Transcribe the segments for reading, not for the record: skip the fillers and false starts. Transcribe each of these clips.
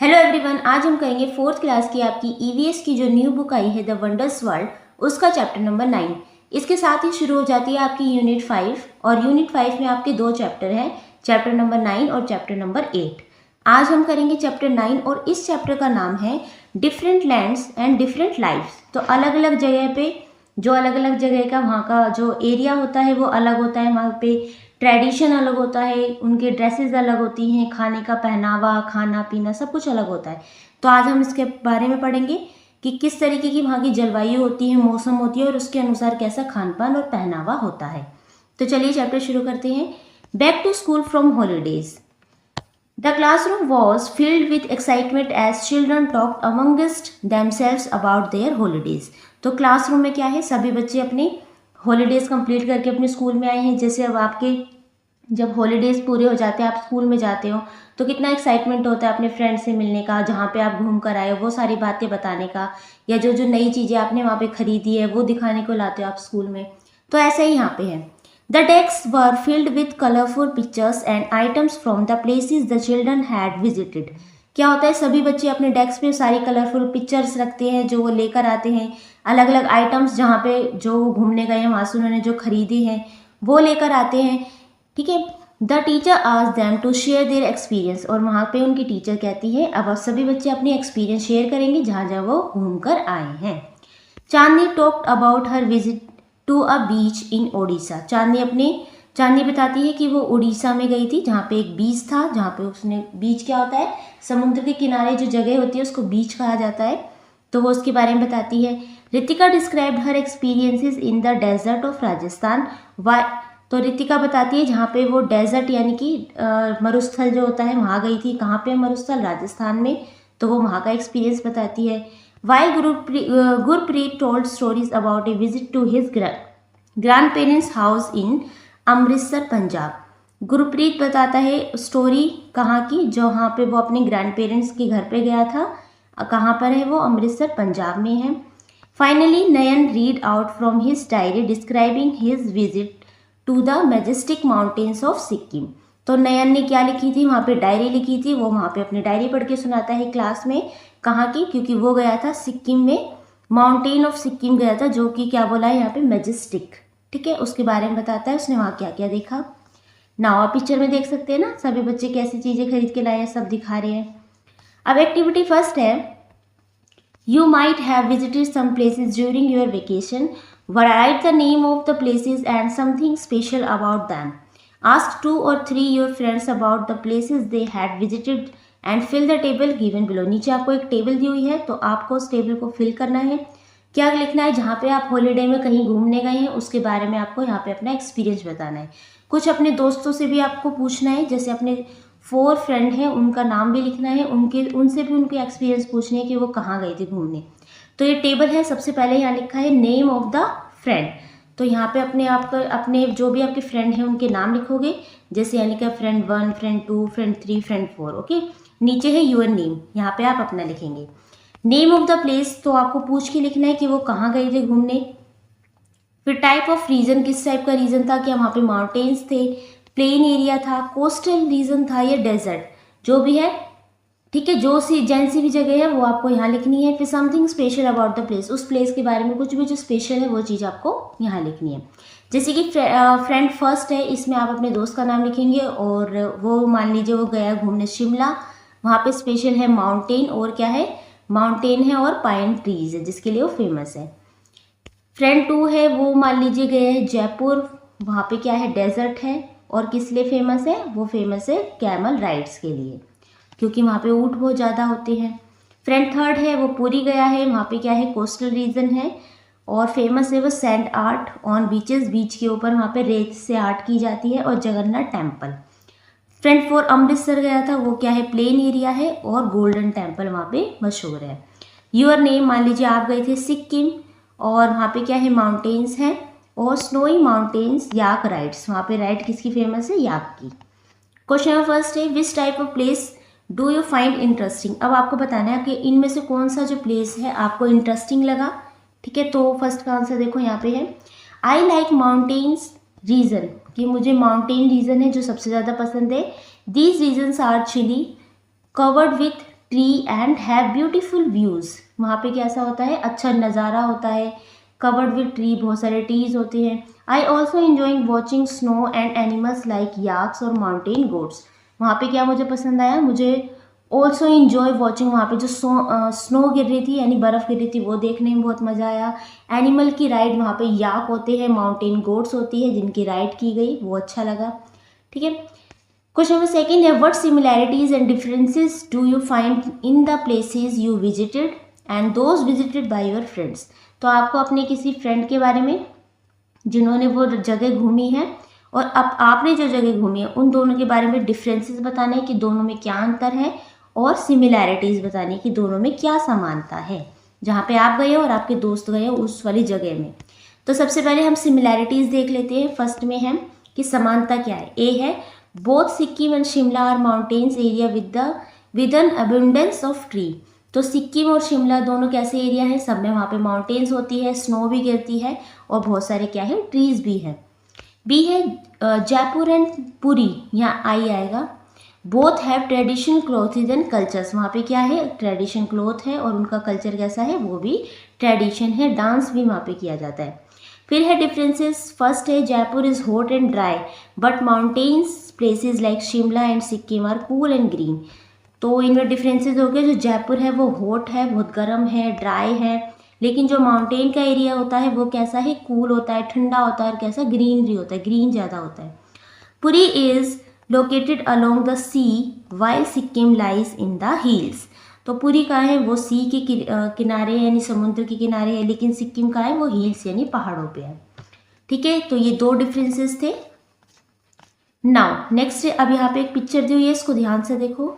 Hello everyone, आज हम करेंगे फोर्थ क्लास की आपकी ईवीएस की जो न्यू बुक आई है द वंडर्स वर्ल्ड, उसका चैप्टर नंबर 9। इसके साथ ही शुरू हो जाती है आपकी यूनिट 5 और यूनिट 5 में आपके दो चैप्टर हैं, चैप्टर नंबर 9 और चैप्टर नंबर 8। आज हम करेंगे चैप्टर 9 और इस चैप्टर का नाम है different lands and different lifes. तो अलग अलग जगह पे जो अलग अलग जगह का वहाँ का जो एरिया होता है वो अलग होता है, वहाँ पे ट्रेडिशन अलग होता है, उनके ड्रेसेस अलग होती हैं, खाने का पहनावा, खाना पीना सब कुछ अलग होता है। तो आज हम इसके बारे में पढ़ेंगे कि किस तरीके की वहाँ की जलवायु होती है, मौसम होती है और उसके अनुसार कैसा खान पान और पहनावा होता है। तो चलिए चैप्टर शुरू करते हैं। Back to school from holidays. The classroom was filled with excitement as children talked amongst themselves about their holidays. तो क्लासरूम में क्या है, सभी बच्चे अपने हॉलीडेज कंप्लीट करके अपने स्कूल में आए हैं। जैसे अब आपके जब हॉलीडेज पूरे हो जाते हैं, आप स्कूल में जाते हो तो कितना एक्साइटमेंट होता है अपने फ्रेंड से मिलने का, जहाँ पे आप घूम कर आए हो वो सारी बातें बताने का, या जो जो नई चीज़ें आपने वहाँ पे खरीदी है वो दिखाने को लाते हो आप स्कूल में। तो ऐसा ही यहाँ पे है। The desks were filled with colorful pictures and items from the places the children had visited. क्या होता है, सभी बच्चे अपने डेस्क पे सारी कलरफुल पिक्चर्स रखते हैं जो वो लेकर आते हैं, अलग अलग आइटम्स जहाँ पे जो घूमने गए हैं वहाँ से उन्होंने जो खरीदे हैं वो लेकर आते हैं। ठीक है। The teacher asked them to share their experience, और वहाँ पे उनकी टीचर कहती है अब सभी बच्चे अपनी एक्सपीरियंस शेयर करेंगे जहाँ जहाँ वो घूम कर आए हैं। Chandni talked about her visit to a beach in Odisha. Chandni बताती है कि वो उड़ीसा में गई थी, जहाँ पे एक बीच था, जहाँ पे उसने, बीच क्या होता है, समुद्र के किनारे जो जगह होती है उसको बीच कहा जाता है, तो वो उसके बारे में बताती है। Ritika described her experiences in the desert of Rajasthan. Why, तो रितिका बताती है जहाँ पे वो डेजर्ट यानी कि मरुस्थल जो होता है वहाँ गई थी। कहाँ पे मरुस्थल? राजस्थान में। तो वो वहाँ का एक्सपीरियंस बताती है। While Gurpreet told stories about a visit to his grandparents' house in Amritsar, Punjab. Gurpreet बताता है स्टोरी कहाँ की, जहाँ पे वो अपने ग्रैंड पेरेंट्स के घर पे गया था। कहाँ पर है वो? अमृतसर, पंजाब में है। Finally Nayan read out from his diary describing his visit to the majestic mountains of Sikkim. तो नयन ने क्या लिखी थी, वहाँ पे डायरी लिखी थी, वो वहाँ पे अपनी डायरी पढ़ के सुनाता है क्लास में। कहाँ की? क्योंकि वो गया था सिक्किम में, माउंटेन ऑफ सिक्किम गया था, जो कि क्या बोला है यहाँ पे, मैजेस्टिक। ठीक है, उसके बारे में बताता है उसने वहाँ क्या क्या देखा। नाउ आप पिक्चर में देख सकते हैं ना, सभी बच्चे कैसी चीज़ें खरीद के लाए हैं, सब दिखा रहे हैं। अब एक्टिविटी फर्स्ट है, you might have visited some places during your vacation, write the name of the places and something special about them. Ask 2 or 3 your friends about the places they had visited and fill the table given below. नीचे आपको एक table दी हुई है, तो आपको उस table को fill करना है। क्या लिखना है? जहाँ पे आप हॉलीडे में कहीं घूमने गए हैं उसके बारे में आपको यहाँ पे अपना एक्सपीरियंस बताना है। कुछ अपने दोस्तों से भी आपको पूछना है, जैसे अपने 4 फ्रेंड हैं उनका नाम भी लिखना है, उनसे भी उनके एक्सपीरियंस पूछने है कि वो कहाँ गए थे घूमने। तो ये टेबल है, सबसे पहले यहाँ लिखा है नेम ऑफ द फ्रेंड। तो यहाँ पे अपने जो भी आपके फ्रेंड हैं उनके नाम लिखोगे, जैसे यानी कि friend 1, friend 2, friend 3, friend 4। Okay, नीचे है यूर नेम, यहाँ पे आप अपना लिखेंगे। नेम ऑफ द प्लेस, तो आपको पूछ के लिखना है कि वो कहाँ गए थे घूमने। फिर टाइप ऑफ रीजन, किस टाइप का रीजन था, कि वहाँ पे माउंटेन्स थे, प्लेन एरिया था, कोस्टल रीजन था या डेजर्ट, जो भी है। ठीक है, जैसी भी जगह है वो आपको यहाँ लिखनी है। फिर something special about the place, उस प्लेस के बारे में कुछ भी जो स्पेशल है वो चीज़ आपको यहाँ लिखनी है। जैसे कि फ्रेंड फर्स्ट है, इसमें आप अपने दोस्त का नाम लिखेंगे, और वो मान लीजिए वो गया घूमने शिमला, वहाँ पे स्पेशल है माउंटेन, और क्या है, माउंटेन है और पाइन ट्रीज है जिसके लिए वो फेमस है। फ्रेंड 2 है, वो मान लीजिए गए हैं जयपुर, वहाँ पे क्या है, डेजर्ट है, और किस लिए फेमस है, वो फेमस है कैमल राइड्स के लिए, क्योंकि वहाँ पे ऊँट बहुत ज़्यादा होते हैं। फ्रेंड 3 है, वो पुरी गया है, वहाँ पे क्या है, कोस्टल रीजन है, और फेमस है वो सैंड आर्ट ऑन बीचेस, बीच के ऊपर वहाँ पे रेत से आर्ट की जाती है, और जगन्नाथ टेम्पल। फ्रेंड 4 अमृतसर गया था, वो क्या है, प्लेन एरिया है, और गोल्डन टेम्पल वहाँ पे मशहूर है। यूर नेम, मान लीजिए आप गए थे सिक्किम, और वहाँ पे क्या है, माउंटेन्स हैं, और स्नोई माउंटेन्स, याक राइड्स, वहाँ पे राइड किसकी फेमस है, याक की। क्वेश्चन फर्स्ट है, which type of place do you find interesting. अब आपको बताना है कि इनमें से कौन सा जो प्लेस है आपको इंटरेस्टिंग लगा। ठीक है, तो फर्स्ट का आंसर देखो यहाँ पे है, आई लाइक माउंटेन्स रीजन, कि मुझे माउंटेन रीजन है जो सबसे ज़्यादा पसंद है। These regions are chilly covered with tree and have beautiful views. वहाँ पे कैसा होता है, अच्छा नज़ारा होता है, कवर्ड विद ट्री, बहुत सारे ट्रीज होते हैं। I also enjoying watching snow and animals like yaks और माउंटेन गोट्स। वहाँ पे क्या मुझे पसंद आया, मुझे ऑल्सो इंजॉय वॉचिंग, वहाँ पे जो स्नो गिर रही थी यानी बर्फ़ गिर रही थी वो देखने में बहुत मज़ा आया। एनिमल की राइड, वहाँ पे याक होते हैं, माउंटेन गोट्स होती है जिनकी राइड की गई, वो अच्छा लगा। ठीक है, क्वेश्चन नंबर सेकेंड है, what similarities and differences do you find in the places you visited and those visited by your friends. तो आपको अपने किसी फ्रेंड के बारे में जिन्होंने वो जगह घूमी है और अब आपने जो जगह घूमी है उन दोनों के बारे में डिफरेंसेस बताने हैं कि दोनों में क्या अंतर है, और सिमिलैरिटीज़ बतानी कि दोनों में क्या समानता है, जहाँ पे आप गए हो और आपके दोस्त गए हो उस वाली जगह में। तो सबसे पहले हम सिमिलैरिटीज़ देख लेते हैं। फर्स्ट में है कि समानता क्या है। ए है, both Sikkim and Shimla are mountains area with an abundance of tree. तो सिक्किम और शिमला दोनों कैसे एरिया है, सब में वहाँ पे माउंटेन्स होती है, स्नो भी गिरती है और बहुत सारे क्या है, ट्रीज भी है। बी है, जयपुर एंड पुरी, यहाँ आई आएगा। Both have traditional clothes and cultures. वहाँ पे क्या है, ट्रेडिशन क्लोथ है और उनका कल्चर कैसा है, वो भी ट्रेडिशन है, डांस भी वहाँ पे किया जाता है। फिर है डिफरेंसेस। फर्स्ट है, Jaipur is hot and dry but mountains places like Shimla and Sikkim are cool and green. तो इनमें डिफरेंसेस हो गए, जो जयपुर है वो हॉट है, बहुत गर्म है, ड्राई है, लेकिन जो माउंटेन का एरिया होता है वो कैसा है, कूल होता है, ठंडा होता है और कैसा, ग्रीनरी होता है, ग्रीन ज़्यादा होता है। Puri is located along the sea while Sikkim lies in the hills. तो पुरी कहाँ है, वो सी के किनारे यानी समुद्र के किनारे है, लेकिन सिक्किम कहाँ है, वो हिल्स यानी पहाड़ों पे है। ठीक है, तो ये दो डिफरेंसेस थे। नाउ नेक्स्ट, अब यहाँ पे एक पिक्चर दी हुई है, इसको ध्यान से देखो।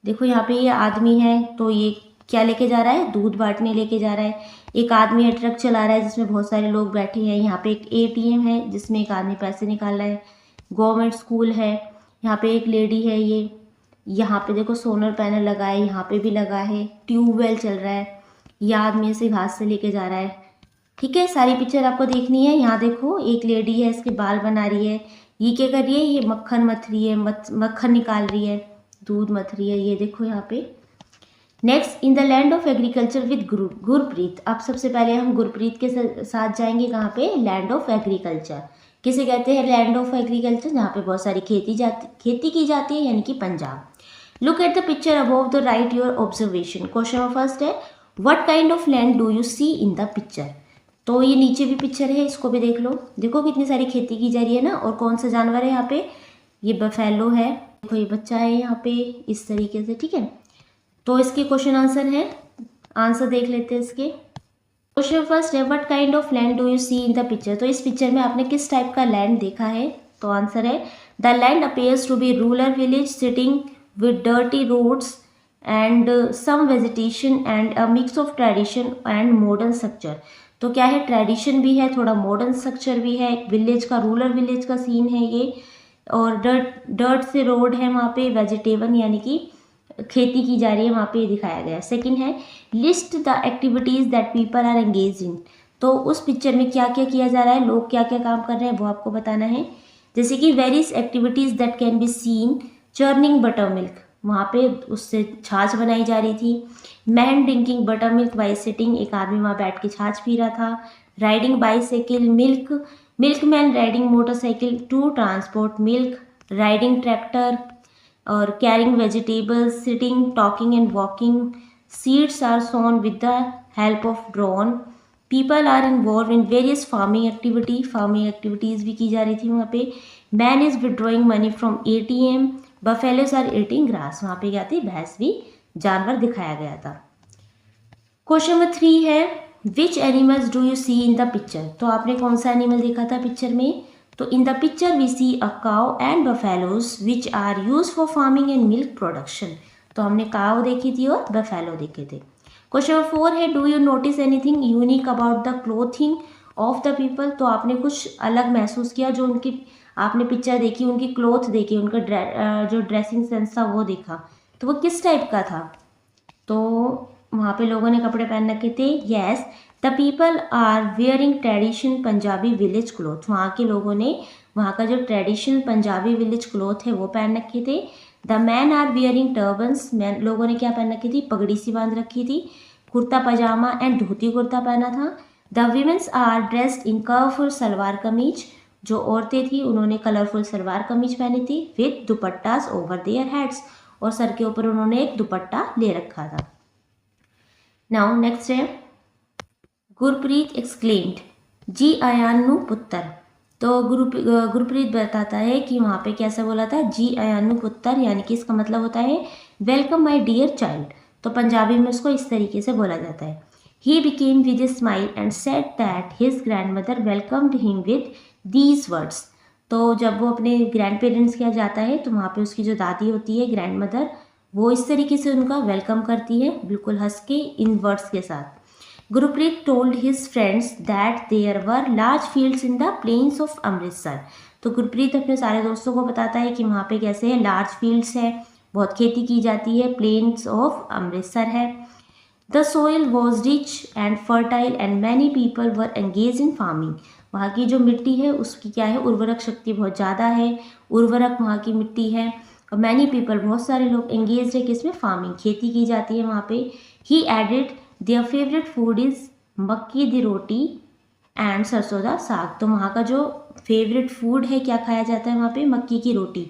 देखो यहाँ पे ये आदमी है, तो ये क्या लेके जा रहा है, दूध बांटने लेके जा रहा है। एक आदमी है, ट्रक चला रहा है जिसमें बहुत सारे लोग बैठे हैं। यहाँ पे एक एटीएम है जिसमें एक आदमी पैसे निकाल रहा है। गवर्नमेंट स्कूल है, यहाँ पे एक लेडी है, ये यहाँ पे देखो सोलर पैनल लगा है, यहाँ पे भी लगा है, ट्यूबवेल चल रहा है, ये आदमी ऐसे घास से लेके जा रहा है। ठीक है, सारी पिक्चर आपको देखनी है। यहाँ देखो एक लेडी है, इसके बाल बना रही है, ये क्या कर रही है, ये मक्खन मथ रही है, मक्खन निकाल रही है, दूध मथ रही है, ये देखो यहाँ पे। Next, in the land of agriculture with Gurpreet. अब सबसे पहले हम गुरप्रीत के साथ जाएंगे, कहाँ पे, लैंड ऑफ एग्रीकल्चर। किसे कहते हैं लैंड ऑफ एग्रीकल्चर, जहाँ पे बहुत सारी खेती की जाती है, यानी कि Punjab. Look at the picture above the right your observation. Question number first है, what kind of land do you see in the picture. तो ये नीचे भी पिक्चर है, इसको भी देख लो। देखो कितनी सारी खेती की जा रही है ना, और कौन सा जानवर है यहाँ पे, ये बफेलो है, देखो ये बच्चा है यहाँ पे, इस तरीके से। ठीक है, तो इसके क्वेश्चन आंसर है, आंसर देख लेते हैं इसके। क्वेश्चन फर्स्ट है, what kind of land do you see in the picture. तो इस पिक्चर में आपने किस टाइप का लैंड देखा है, तो आंसर है, the land appears to be rural village sitting with dirty roads and some vegetation and a mix of tradition and modern structure. तो क्या है, ट्रेडिशन भी है, थोड़ा मॉडर्न स्ट्रक्चर भी है, एक विलेज का, रूरल विलेज का सीन है ये, और डर्ट से रोड है वहाँ पे, वेजिटेबल यानी कि खेती की जा रही है वहाँ पे दिखाया गया है। सेकंड है, list the activities that people are engage in. तो उस पिक्चर में क्या क्या किया जा रहा है, लोग क्या क्या काम कर रहे हैं, वो आपको बताना है। जैसे कि various activities that can be seen, churning butter milk, वहाँ पे उससे छाछ बनाई जा रही थी। Man drinking butter milk by sitting, एक आदमी वहाँ बैठ के छाछ पी रहा था। Riding bicycle, milkman riding motorcycle to transport milk. Riding tractor और carrying vegetables, sitting, talking and walking. Seeds are sown with the help of drone. People are involve in various farming activities भी की जा रही थी वहाँ पे। Man is withdrawing money from ATM। Buffaloes are eating grass, वहाँ पे क्या थी, भैंस भी, जानवर दिखाया गया था। क्वेश्चन नंबर 3 है, which animals do you see in the picture. तो आपने कौन सा एनिमल देखा था पिक्चर में, तो in the picture we see a cow and buffaloes which are use for farming and milk production. तो हमने काउ देखी थी और बफेलो देखे थे। क्वेश्चन नंबर 4 है, do you notice anything unique about the clothing of the people. तो आपने कुछ अलग महसूस किया, जो उनकी आपने पिक्चर देखी, उनकी क्लोथ देखी, उनका जो ड्रेसिंग सेंस था वो देखा, तो वो किस टाइप का था। तो वहाँ पे लोगों ने कपड़े पहन रखे थे। Yes, the people are wearing tradition Punjabi village cloth. वहाँ के लोगों ने वहाँ का जो ट्रेडिशनल पंजाबी विलेज क्लोथ है वो पहन रखे थे। The man are wearing turbans, man लोगों ने क्या पहन रखी थी, पगड़ी सी बांध रखी थी, कुर्ता पजामा एंड धोती कुर्ता पहना था। The womens are dressed in colourful salwar kameez, जो औरतें थी उन्होंने कलरफुल सलवार कमीज पहनी थी, विद दुपट्टास ओवर देयर हेड्स, और सर के ऊपर उन्होंने एक दुपट्टा ले रखा था। नाउ नेक्स्ट है गुरप्रीत एक्सक्लेम्ड, जी अयानु पुत्र। तो गुरप्रीत बताता है कि वहाँ पे कैसे बोला था, जी अयानु पुत्र, यानी कि इसका मतलब होता है वेलकम माय डियर चाइल्ड। तो पंजाबी में उसको इस तरीके से बोला जाता है। He became with a smile and said that his grandmother welcomed him with these words. तो जब वो अपने ग्रैंड पेरेंट्स के यहाँ जाता है तो वहाँ पे उसकी जो दादी होती है, ग्रैंड मदर, वो इस तरीके से उनका वेलकम करती है, बिल्कुल हंस के, इन वर्ड्स के साथ। Gurpreet told his friends that there were large fields in the plains of Amritsar. तो गुरप्रीत अपने सारे दोस्तों को बताता है कि वहाँ पे कैसे है, लार्ज फील्ड्स है, बहुत खेती की जाती है, प्लेन्स ऑफ अमृतसर है। The soil was rich and fertile and many people were engage in farming. वहाँ की जो मिट्टी है उसकी क्या है, उर्वरक शक्ति बहुत ज़्यादा है, उर्वरक वहाँ की मिट्टी है। और मैनी पीपल, बहुत सारे लोग एंगेज है किसमें, फार्मिंग, खेती की जाती है वहाँ पे। He added their favourite food is makki di roti and सरसों दा साग। तो वहाँ का जो फेवरेट फूड है, क्या खाया जाता है वहाँ पे, मक्की की रोटी,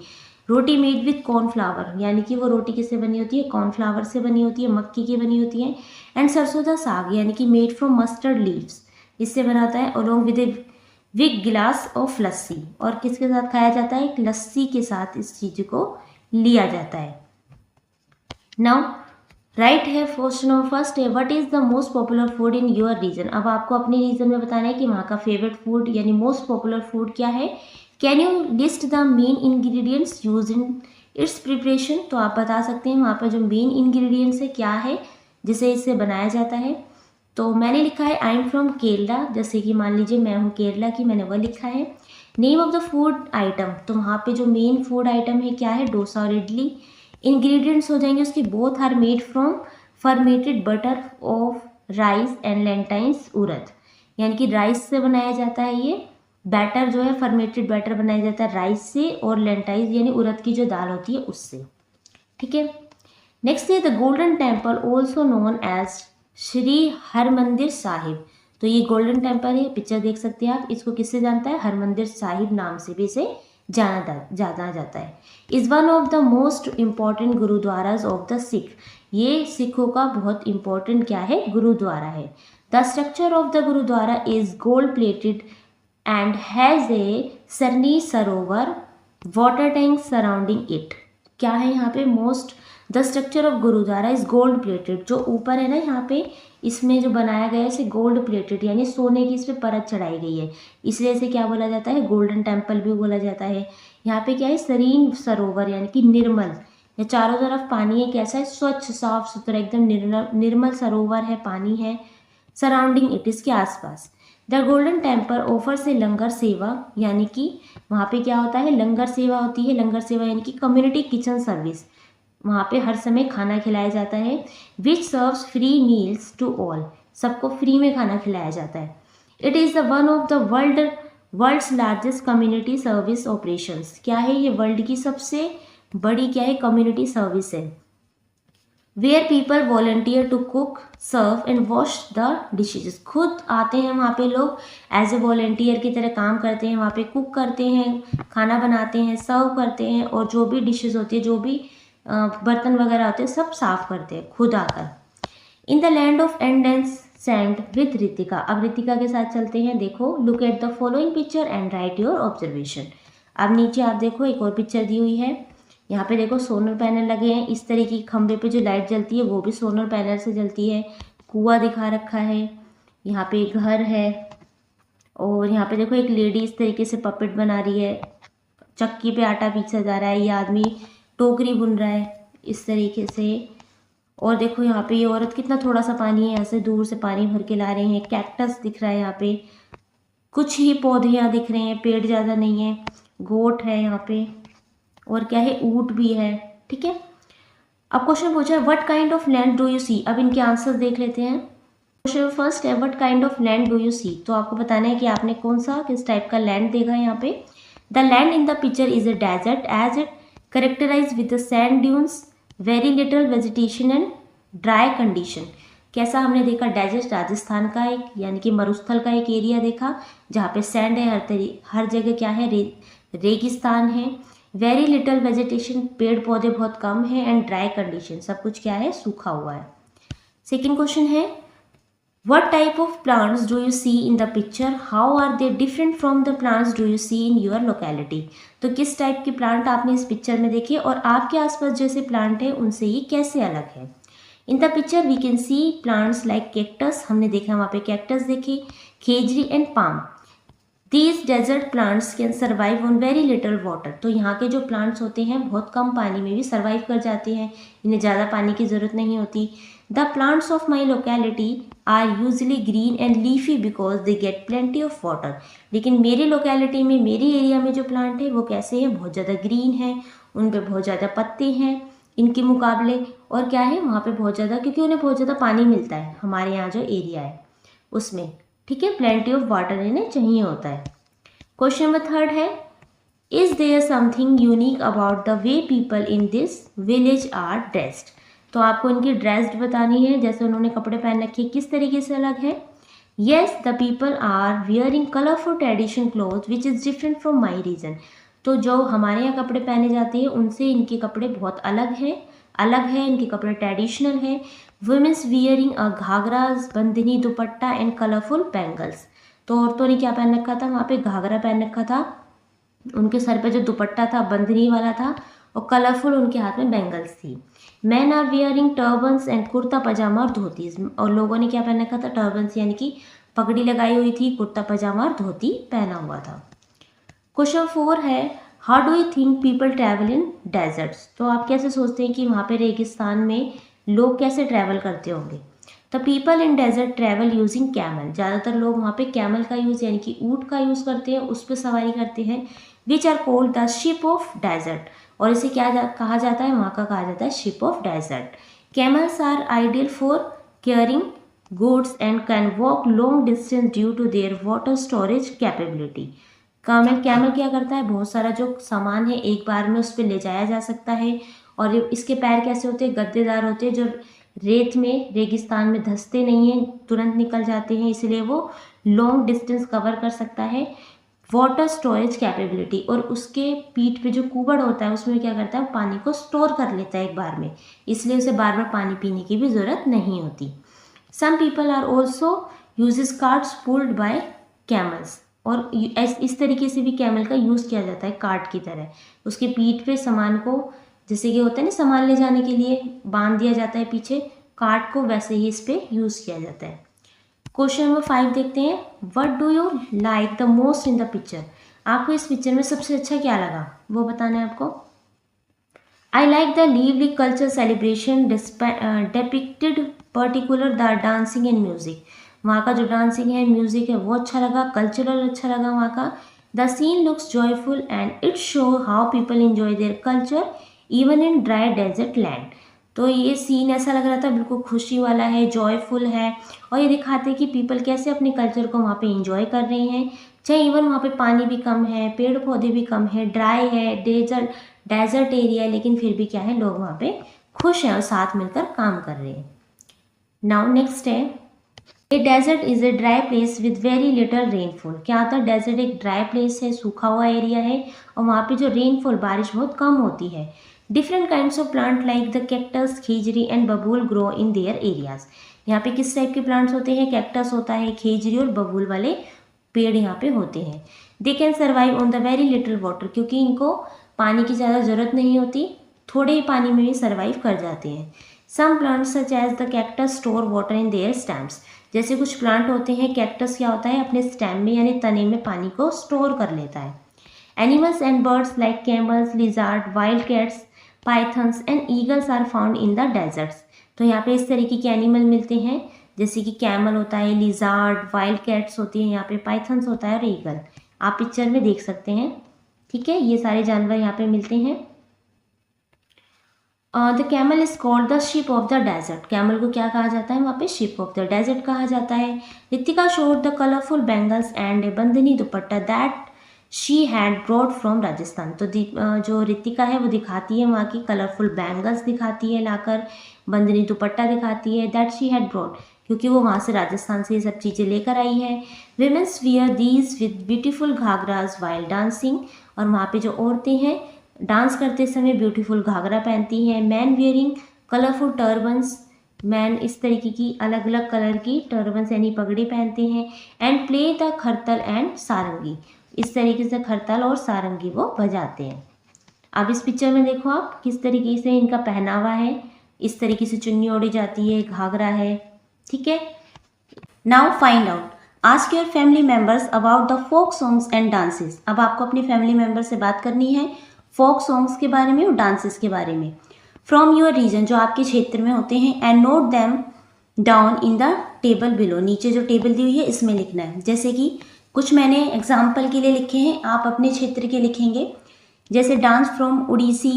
रोटी मेड विथ कॉर्नफ्लावर, यानी कि वो रोटी किससे बनी होती है, कॉर्नफ्लावर से बनी होती है, मक्की की बनी होती है। एंड सरसों दा साग, यानी कि मेड फ्रॉम मस्टर्ड लीव्स, इससे बनाता है, अलोंग विद ए बिग गिलास ऑफ लस्सी। और किसके साथ खाया जाता है, एक लस्सी के साथ इस चीज़ को लिया जाता है। नाउ राइट है क्वेश्चन नंबर फर्स्ट है, what is the most popular food in your region. अब आपको अपने रीजन में बताना है कि वहाँ का फेवरेट फूड यानी मोस्ट पॉपुलर फूड क्या है। Can you list the main ingredients use in its preparation. तो आप बता सकते हैं वहाँ पर जो मेन इंग्रेडिएंट्स है क्या है जिसे इससे बनाया जाता है। तो मैंने लिखा है आई एम फ्रॉम केरला, जैसे कि मान लीजिए मैं हूँ केरला की, मैंने वह लिखा है। Name of the food item, तो वहाँ पे जो मेन फूड आइटम है क्या है, डोसा और इडली। इंग्रेडिएंट्स हो जाएंगे उसके, both are made from fermented batter of rice and lentils, urad, यानी कि राइस से बनाया जाता है ये बैटर, जो है फर्मेटेड बैटर बनाया जाता है राइस से, और लेंटाइज यानी उड़द की जो दाल होती है उससे। ठीक है, नेक्स्ट है the Golden Temple also known as Shri Harmandir Sahib. तो ये गोल्डन टेम्पल है, पिक्चर देख सकते हैं आप, इसको किससे जानता है, हरमंदिर साहिब नाम से भी इसे जाना जाता है। Is one of the most important gurdwaras of the Sikh. ये सिखों का बहुत इम्पोर्टेंट क्या है, गुरुद्वारा है। The structure of the gurdwara is gold plated and has a सरनी sarovar water tank surrounding it. क्या है यहाँ पे, most the structure of gurdwara is gold plated, जो ऊपर है ना यहाँ पे इसमें जो बनाया गया है इसे गोल्ड प्लेटेड, यानी सोने की इस पर परत चढ़ाई गई है, इसलिए इसे क्या बोला जाता है, गोल्डन टेम्पल भी बोला जाता है। यहाँ पे क्या है, सरीन सरोवर, यानी कि निर्मल, या चारों तरफ पानी है, कैसा है, स्वच्छ साफ सुथरा एकदम निर्मल सरोवर है, पानी है। सराउंडिंग इट, इसके आसपास। द गोल्डन टेम्पल ऑफर से लंगर सेवा, यानी कि वहाँ पे क्या होता है, लंगर सेवा होती है। लंगर सेवा यानी कि कम्युनिटी किचन सर्विस, वहाँ पे हर समय खाना खिलाया जाता है। Which serves free meals to all, सबको फ्री में खाना खिलाया जाता है। It is the one of the world's largest community service operations. क्या है ये, वर्ल्ड की सबसे बड़ी क्या है, कम्युनिटी सर्विस है। Where people volunteer to cook serve and wash the dishes, खुद आते हैं वहाँ पे लोग एज ए वॉलंटियर की तरह काम करते हैं, वहाँ पे कुक करते हैं, खाना बनाते हैं, सर्व करते हैं, और जो भी डिशेज होती है, जो भी बर्तन वगैरह होते हैं, सब साफ करते हैं खुद आकर। In the land of endless sand with Ritika. अब रितिका के साथ चलते हैं, देखो look at the following picture and write your observation. अब नीचे आप देखो एक और पिक्चर दी हुई है, यहाँ पे देखो सोलर पैनल लगे हैं, इस तरीके के खंभे पे जो लाइट जलती है वो भी सोलर पैनल से जलती है। कुआं दिखा रखा है, यहाँ पे घर है, और यहाँ पे देखो एक लेडी इस तरीके से पपेट बना रही है, चक्की पे आटा पीसा जा रहा है, ये आदमी टोकरी बुन रहा है इस तरीके से। और देखो यहाँ पे ये औरत, कितना थोड़ा सा पानी है, यहाँ से दूर से पानी भर के ला रहे हैं। कैक्टस दिख रहा है यहाँ पे, कुछ ही पौधे यहाँ दिख रहे हैं, पेड़ ज़्यादा नहीं है। गोट है यहाँ पे, और क्या है, ऊंट भी है। ठीक है, अब क्वेश्चन पूछा है what kind of land do you see. अब इनके आंसर्स देख लेते हैं। क्वेश्चन फर्स्ट है what kind of land do you see. तो आपको बताना है कि आपने कौन सा, किस टाइप का लैंड देखा है यहाँ पे। The land in the picture is a desert as it characterise with the sand dunes, very little vegetation and dry condition. कैसा हमने देखा, डेजर्ट राजस्थान का एक यानी कि मरुस्थल का एक एरिया देखा जहाँ पे सैंड है, हर जगह क्या है, रेगिस्तान है। वेरी लिटिल वेजिटेशन, पेड़ पौधे बहुत कम है, एंड ड्राई कंडीशन, सब कुछ क्या है, सूखा हुआ है। सेकेंड क्वेश्चन है, what type of plants do you see in the picture, how are they different from the plants do you see in your locality। तो किस टाइप के प्लांट आपने इस पिक्चर में देखे और आपके आसपास जैसे प्लांट है उनसे ये कैसे अलग है। In the picture we can see plants like cactus, हमने देखा वहाँ पे कैक्टस देखे, khejri and palm. These desert plants can survive on very little water. तो यहाँ के जो प्लांट्स होते हैं बहुत कम पानी में भी सर्वाइव कर जाते हैं, इन्हें ज़्यादा पानी की ज़रूरत नहीं होती। The plants of my locality are usually green and leafy because they get plenty of water. लेकिन मेरी लोकेलिटी में, मेरे एरिया में जो प्लांट है वो कैसे हैं, बहुत ज़्यादा ग्रीन है, उन पर बहुत ज़्यादा पत्ते हैं इनके मुकाबले, और क्या है वहाँ पे बहुत ज़्यादा, क्योंकि उन्हें बहुत ज़्यादा पानी मिलता है हमारे यहाँ जो एरिया है उसमें, ठीक है, प्लेंटी ऑफ वाटर इन्हें चाहिए होता है। क्वेश्चन नंबर थर्ड है, is there something unique about the way people in this village are dressed. तो आपको इनकी ड्रेस्ड बतानी है, जैसे उन्होंने कपड़े पहन रखे किस तरीके से अलग है। Yes the people are wearing colourful traditional cloth which is different from my region. तो जो हमारे यहाँ कपड़े पहने जाते हैं उनसे इनके कपड़े बहुत अलग है, इनके कपड़े ट्रेडिशनल हैं। Womens wearing a ghagras, bandhani, dupatta and colourful bangles. तो औरतों ने क्या पहन रखा था, वहाँ पे घाघरा पहन रखा था, उनके सर पे जो दुपट्टा था बंदनी वाला था, और कलरफुल उनके हाथ में बैंगल्स थी। Man are wearing turbans and kurta pyjama और धोतीज। और लोगों ने क्या पहन रखा था, टर्बन्स यानी कि पगड़ी लगाई हुई थी, कुर्ता पजामा और धोती पहना हुआ था। क्वेश्चन 4 है, how do you think people travel in desserts. तो आप कैसे सोचते हैं कि वहाँ पे रेगिस्तान में लोग कैसे ट्रैवल करते होंगे। The people in desert travel using camel. ज़्यादातर लोग वहाँ पे कैमल का यूज़ यानी कि ऊँट का यूज़ करते हैं, उस पर सवारी करते हैं। Which are called the ship of desert. और इसे क्या कहा जाता है, वहाँ का कहा जाता है ship of desert. Camels are ideal for carrying goods and can walk long distance due to their water storage capability। Camel क्या करता है, बहुत सारा जो सामान है एक बार में उस पर ले जाया जा सकता है, और इसके पैर कैसे होते हैं, गद्देदार होते हैं, जो रेत में, रेगिस्तान में धंसते नहीं हैं, तुरंत निकल जाते हैं, इसलिए वो लॉन्ग डिस्टेंस कवर कर सकता है। वाटर स्टोरेज कैपेबिलिटी, और उसके पीठ पे जो कुबड़ होता है उसमें क्या करता है, पानी को स्टोर कर लेता है एक बार में, इसलिए उसे बार बार पानी पीने की भी ज़रूरत नहीं होती। Some people are also uses carts pulled by camels. और इस तरीके से भी कैमल का यूज़ किया जाता है कार्ट की तरह, उसके पीठ पे सामान को, जैसे कि होता है ना सामान ले जाने के लिए बांध दिया जाता है पीछे कार्ट को, वैसे ही इस पर यूज़ किया जाता है। क्वेश्चन नंबर 5 देखते हैं, what do you like the most in the picture. आपको इस पिक्चर में सबसे अच्छा क्या लगा वो बताना है आपको। I like the lively culture celebration depicted particular the dancing and music. वहाँ का जो डांसिंग है, म्यूजिक है, वो अच्छा लगा, कल्चरल अच्छा लगा वहाँ का। The scene looks joyful and it show how people enjoy their culture even in dry desert land. तो ये सीन ऐसा लग रहा था बिल्कुल खुशी वाला है, जॉयफुल है, और ये दिखाते हैं कि पीपल कैसे अपने कल्चर को वहाँ पे एंजॉय कर रहे हैं, चाहे इवन वहाँ पे पानी भी कम है, पेड़ पौधे भी कम है, ड्राई है, डेजर्ट एरिया है, लेकिन फिर भी क्या है, लोग वहाँ पे खुश हैं और साथ मिलकर काम कर रहे हैं। नाउ नेक्स्ट है, a desert is a dry place with very little rainfall. क्या होता है, डेजर्ट एक ड्राई प्लेस है, सूखा हुआ एरिया है, और वहाँ पे जो रेनफॉल, बारिश बहुत कम होती है। Different kinds of plant like the cactus, khejri and babool grow in their areas. यहाँ पे किस टाइप के प्लांट्स होते हैं, कैक्टस होता है, खेजरी और बबूल वाले पेड़ यहाँ पे होते हैं। दे can survive on the very little water, क्योंकि इनको पानी की ज़्यादा ज़रूरत नहीं होती, थोड़े ही पानी में भी सर्वाइव कर जाते हैं। Some plants such as the cactus store water in their stems. जैसे कुछ प्लांट होते हैं, कैक्टस क्या होता है, अपने स्टेम में यानी तने में पानी को स्टोर कर लेता है। Animals and birds like camels, lizard, wild cats, pythons and eagles are found in the deserts. तो यहाँ पे इस तरीके के एनिमल मिलते हैं, जैसे कि कैमल होता है, लिजार्ड, वाइल्ड कैट्स होती हैं, यहाँ पे पाइथन्स होता है और ईगल, आप पिक्चर में देख सकते हैं, ठीक है, ये सारे जानवर यहाँ पे मिलते हैं। The camel is called the ship of the desert. Camel को क्या कहा जाता है, वहाँ पे शिप ऑफ द डेजर्ट कहा जाता है। Ritika showed the colourful bangles and A bandhani dupatta that she had broad from Rajasthan. तो जो रितिका है वो दिखाती है वहाँ की कलरफुल बैंगल्स दिखाती है लाकर, बंदनी दुपट्टा दिखाती है, दैट शी हैड ब्रॉड, क्योंकि वो वहाँ से राजस्थान से ये सब चीज़ें लेकर आई है। Womens wear these with beautiful ghagras while dancing, और वहाँ पे जो औरतें हैं डांस करते समय ब्यूटीफुल घाघरा पहनती हैं। Man wearing colourful turbans, man इस तरीके की अलग अलग कलर की टर्बन्स यानी पगड़ी पहनते हैं। एंड प्ले द खरतल एंड सारंगी, इस तरीके से खरतल और सारंगी वो बजाते हैं। अब इस पिक्चर में देखो आप किस तरीके से इनका पहनावा है, इस तरीके से चुन्नी ओढ़ी जाती है, घाघरा है, ठीक है। Now find out, ask your family members about the folk songs and dances. अब आपको अपनी फैमिली मेम्बर से बात करनी है फोक सॉन्ग्स के बारे में और डांसेस के बारे में फ्रॉम योर रीजन, जो आपके क्षेत्र में होते हैं। And note them down in the table below, नीचे जो टेबल दी हुई है इसमें लिखना है। जैसे कि कुछ मैंने एग्जाम्पल के लिए लिखे हैं, आप अपने क्षेत्र के लिखेंगे। जैसे डांस फ्रॉम उड़ीसी,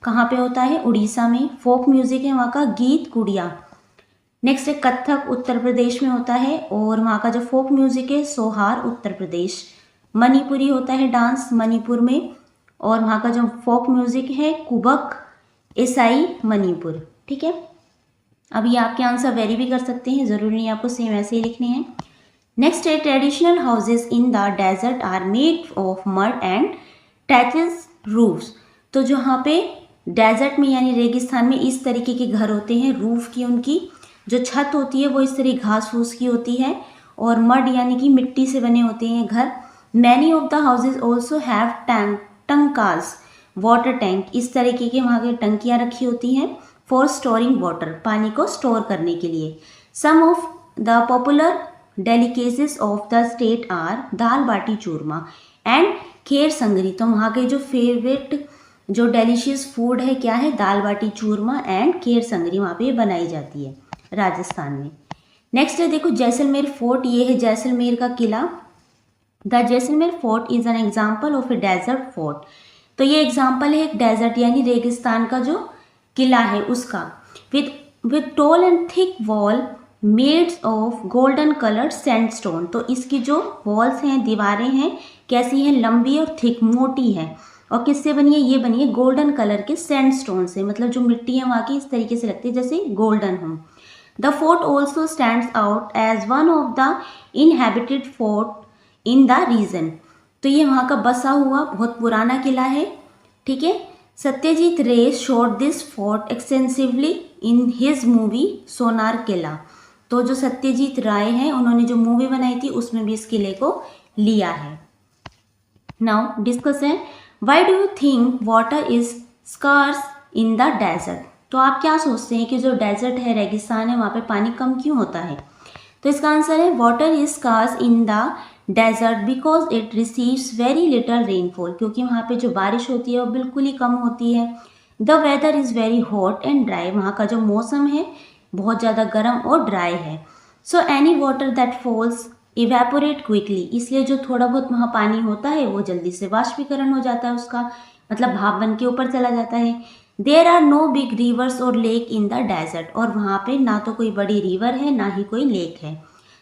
कहाँ पे होता है? उड़ीसा में। फोक म्यूजिक है वहाँ का गीत गुड़िया। नेक्स्ट है कथक, उत्तर प्रदेश में होता है और वहाँ का जो फोक म्यूजिक है सोहार, उत्तर प्रदेश। मणिपुरी होता है डांस मणिपुर में, और वहाँ का जो फोक म्यूजिक है कुबक, ईसाई, मणिपुर, ठीक है। अब ये आपके आंसर वेरी भी कर सकते हैं, ज़रूरी नहीं आपको सेम ऐसे ही लिखने हैं। नेक्स्ट है traditional houses in the desert are made of mud and thatched roofs. तो जहाँ पे डेजर्ट में यानी रेगिस्तान में इस तरीके के घर होते हैं, रूफ की उनकी जो छत होती है वो इस तरह घास फूस की होती है, और मड यानी कि मिट्टी से बने होते हैं घर। Many of the houses also have tankas, water tank, इस तरीके के वहाँ के टंकियाँ रखी होती हैं फॉर स्टोरिंग वाटर, पानी को स्टोर करने के लिए। Some of the popular delicacies of the state are dal baati churma and kheer sangri. तो वहाँ के जो फेवरेट जो डेलिशियस फूड है क्या है? दाल बाटी चूरमा एंड खीर संगरी वहाँ पे बनाई जाती है राजस्थान में। नेक्स्ट है देखो जैसलमेर फोर्ट, ये है जैसलमेर का किला। The Jaisalmer fort is an example of a desert fort. तो ये एग्जाम्पल है एक डेजर्ट यानी रेगिस्तान का जो किला है उसका। With tall and thick wall made of golden coloured sandstone. तो इसकी जो वॉल्स हैं, दीवारें हैं, कैसी हैं? लंबी और थिक, मोटी है। और किससे बनी है? ये बनी है गोल्डन कलर के सैंडस्टोन से, मतलब जो मिट्टी है वहाँ की इस तरीके से लगती है जैसे गोल्डन हो। The fort also stands out as one of the inhabited fort in the region. तो ये वहाँ का बसा हुआ बहुत पुराना किला है, ठीक है। Satyajit Ray showed this fort extensively in his movie Sonar Kella. तो जो सत्यजीत राय हैं उन्होंने जो मूवी बनाई थी उसमें भी इस किले को लिया है। नाउ डिस्कस है why do you think water is scarce in the desert. तो आप क्या सोचते हैं कि जो डेजर्ट है, रेगिस्तान है, वहाँ पे पानी कम क्यों होता है? तो इसका आंसर है water is scarce in the desert because it receives very little rainfall, क्योंकि वहाँ पे जो बारिश होती है वो बिल्कुल ही कम होती है। The weather is very hot and dry, वहाँ का जो मौसम है बहुत ज़्यादा गर्म और ड्राई है। So any water that falls evaporate quickly, इसलिए जो थोड़ा बहुत वहाँ पानी होता है वो जल्दी से वाष्पीकरण हो जाता है उसका, मतलब भाप बन के ऊपर चला जाता है। There are no big rivers और लेक इन द डेजर्ट, और वहाँ पे ना तो कोई बड़ी रिवर है ना ही कोई लेक है।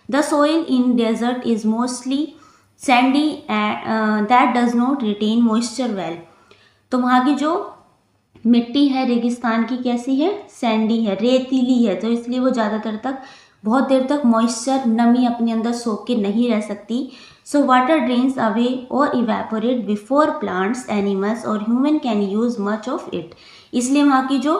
The soil in desert is mostly sandy that does not retain moisture well. तो वहाँ की जो मिट्टी है रेगिस्तान की कैसी है? सैंडी है, रेतीली है, तो इसलिए वो ज़्यादातर तक बहुत देर तक मॉइस्चर, नमी अपने अंदर सोख के नहीं रह सकती। सो वाटर ड्रेन्स अवे और इवेपोरेट बिफोर प्लांट्स, एनिमल्स और human can use much of it. इसलिए वहाँ की जो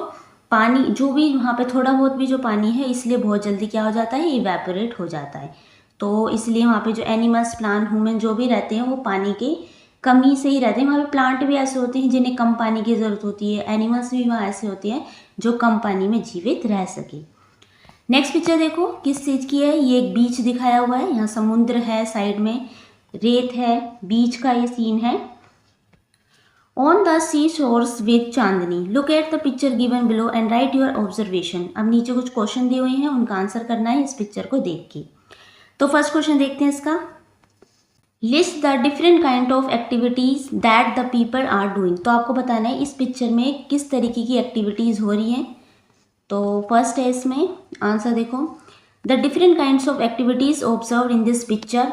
पानी, जो भी वहाँ पे थोड़ा बहुत भी जो पानी है, इसलिए बहुत जल्दी क्या हो जाता है? इवेपोरेट हो जाता है। तो इसलिए वहाँ पे जो एनिमल्स, प्लांट, ह्यूमन जो भी रहते हैं वो पानी की कमी से ही रहते हैं। वहाँ पे प्लांट भी ऐसे होते हैं जिन्हें कम पानी की ज़रूरत होती है, एनिमल्स भी वहाँ ऐसे होते हैं जो कम पानी में जीवित रह सके। नेक्स्ट पिक्चर देखो किस चीज़ की है? ये एक बीच दिखाया हुआ है, यहाँ समुद्र है, साइड में रेत है, बीच का ये सीन है। On the sea shores with Chandni, look at the picture given below and write your observation. अब नीचे कुछ क्वेश्चन दिए हुए हैं, उनका आंसर करना है इस पिक्चर को देख के। तो फर्स्ट क्वेश्चन देखते हैं इसका। List the different kind of activities that the people are doing. तो आपको बताना है इस पिक्चर में किस तरीके की एक्टिविटीज़ हो रही हैं। तो फर्स्ट है इसमें आंसर देखो, the different kinds of activities observe in this picture.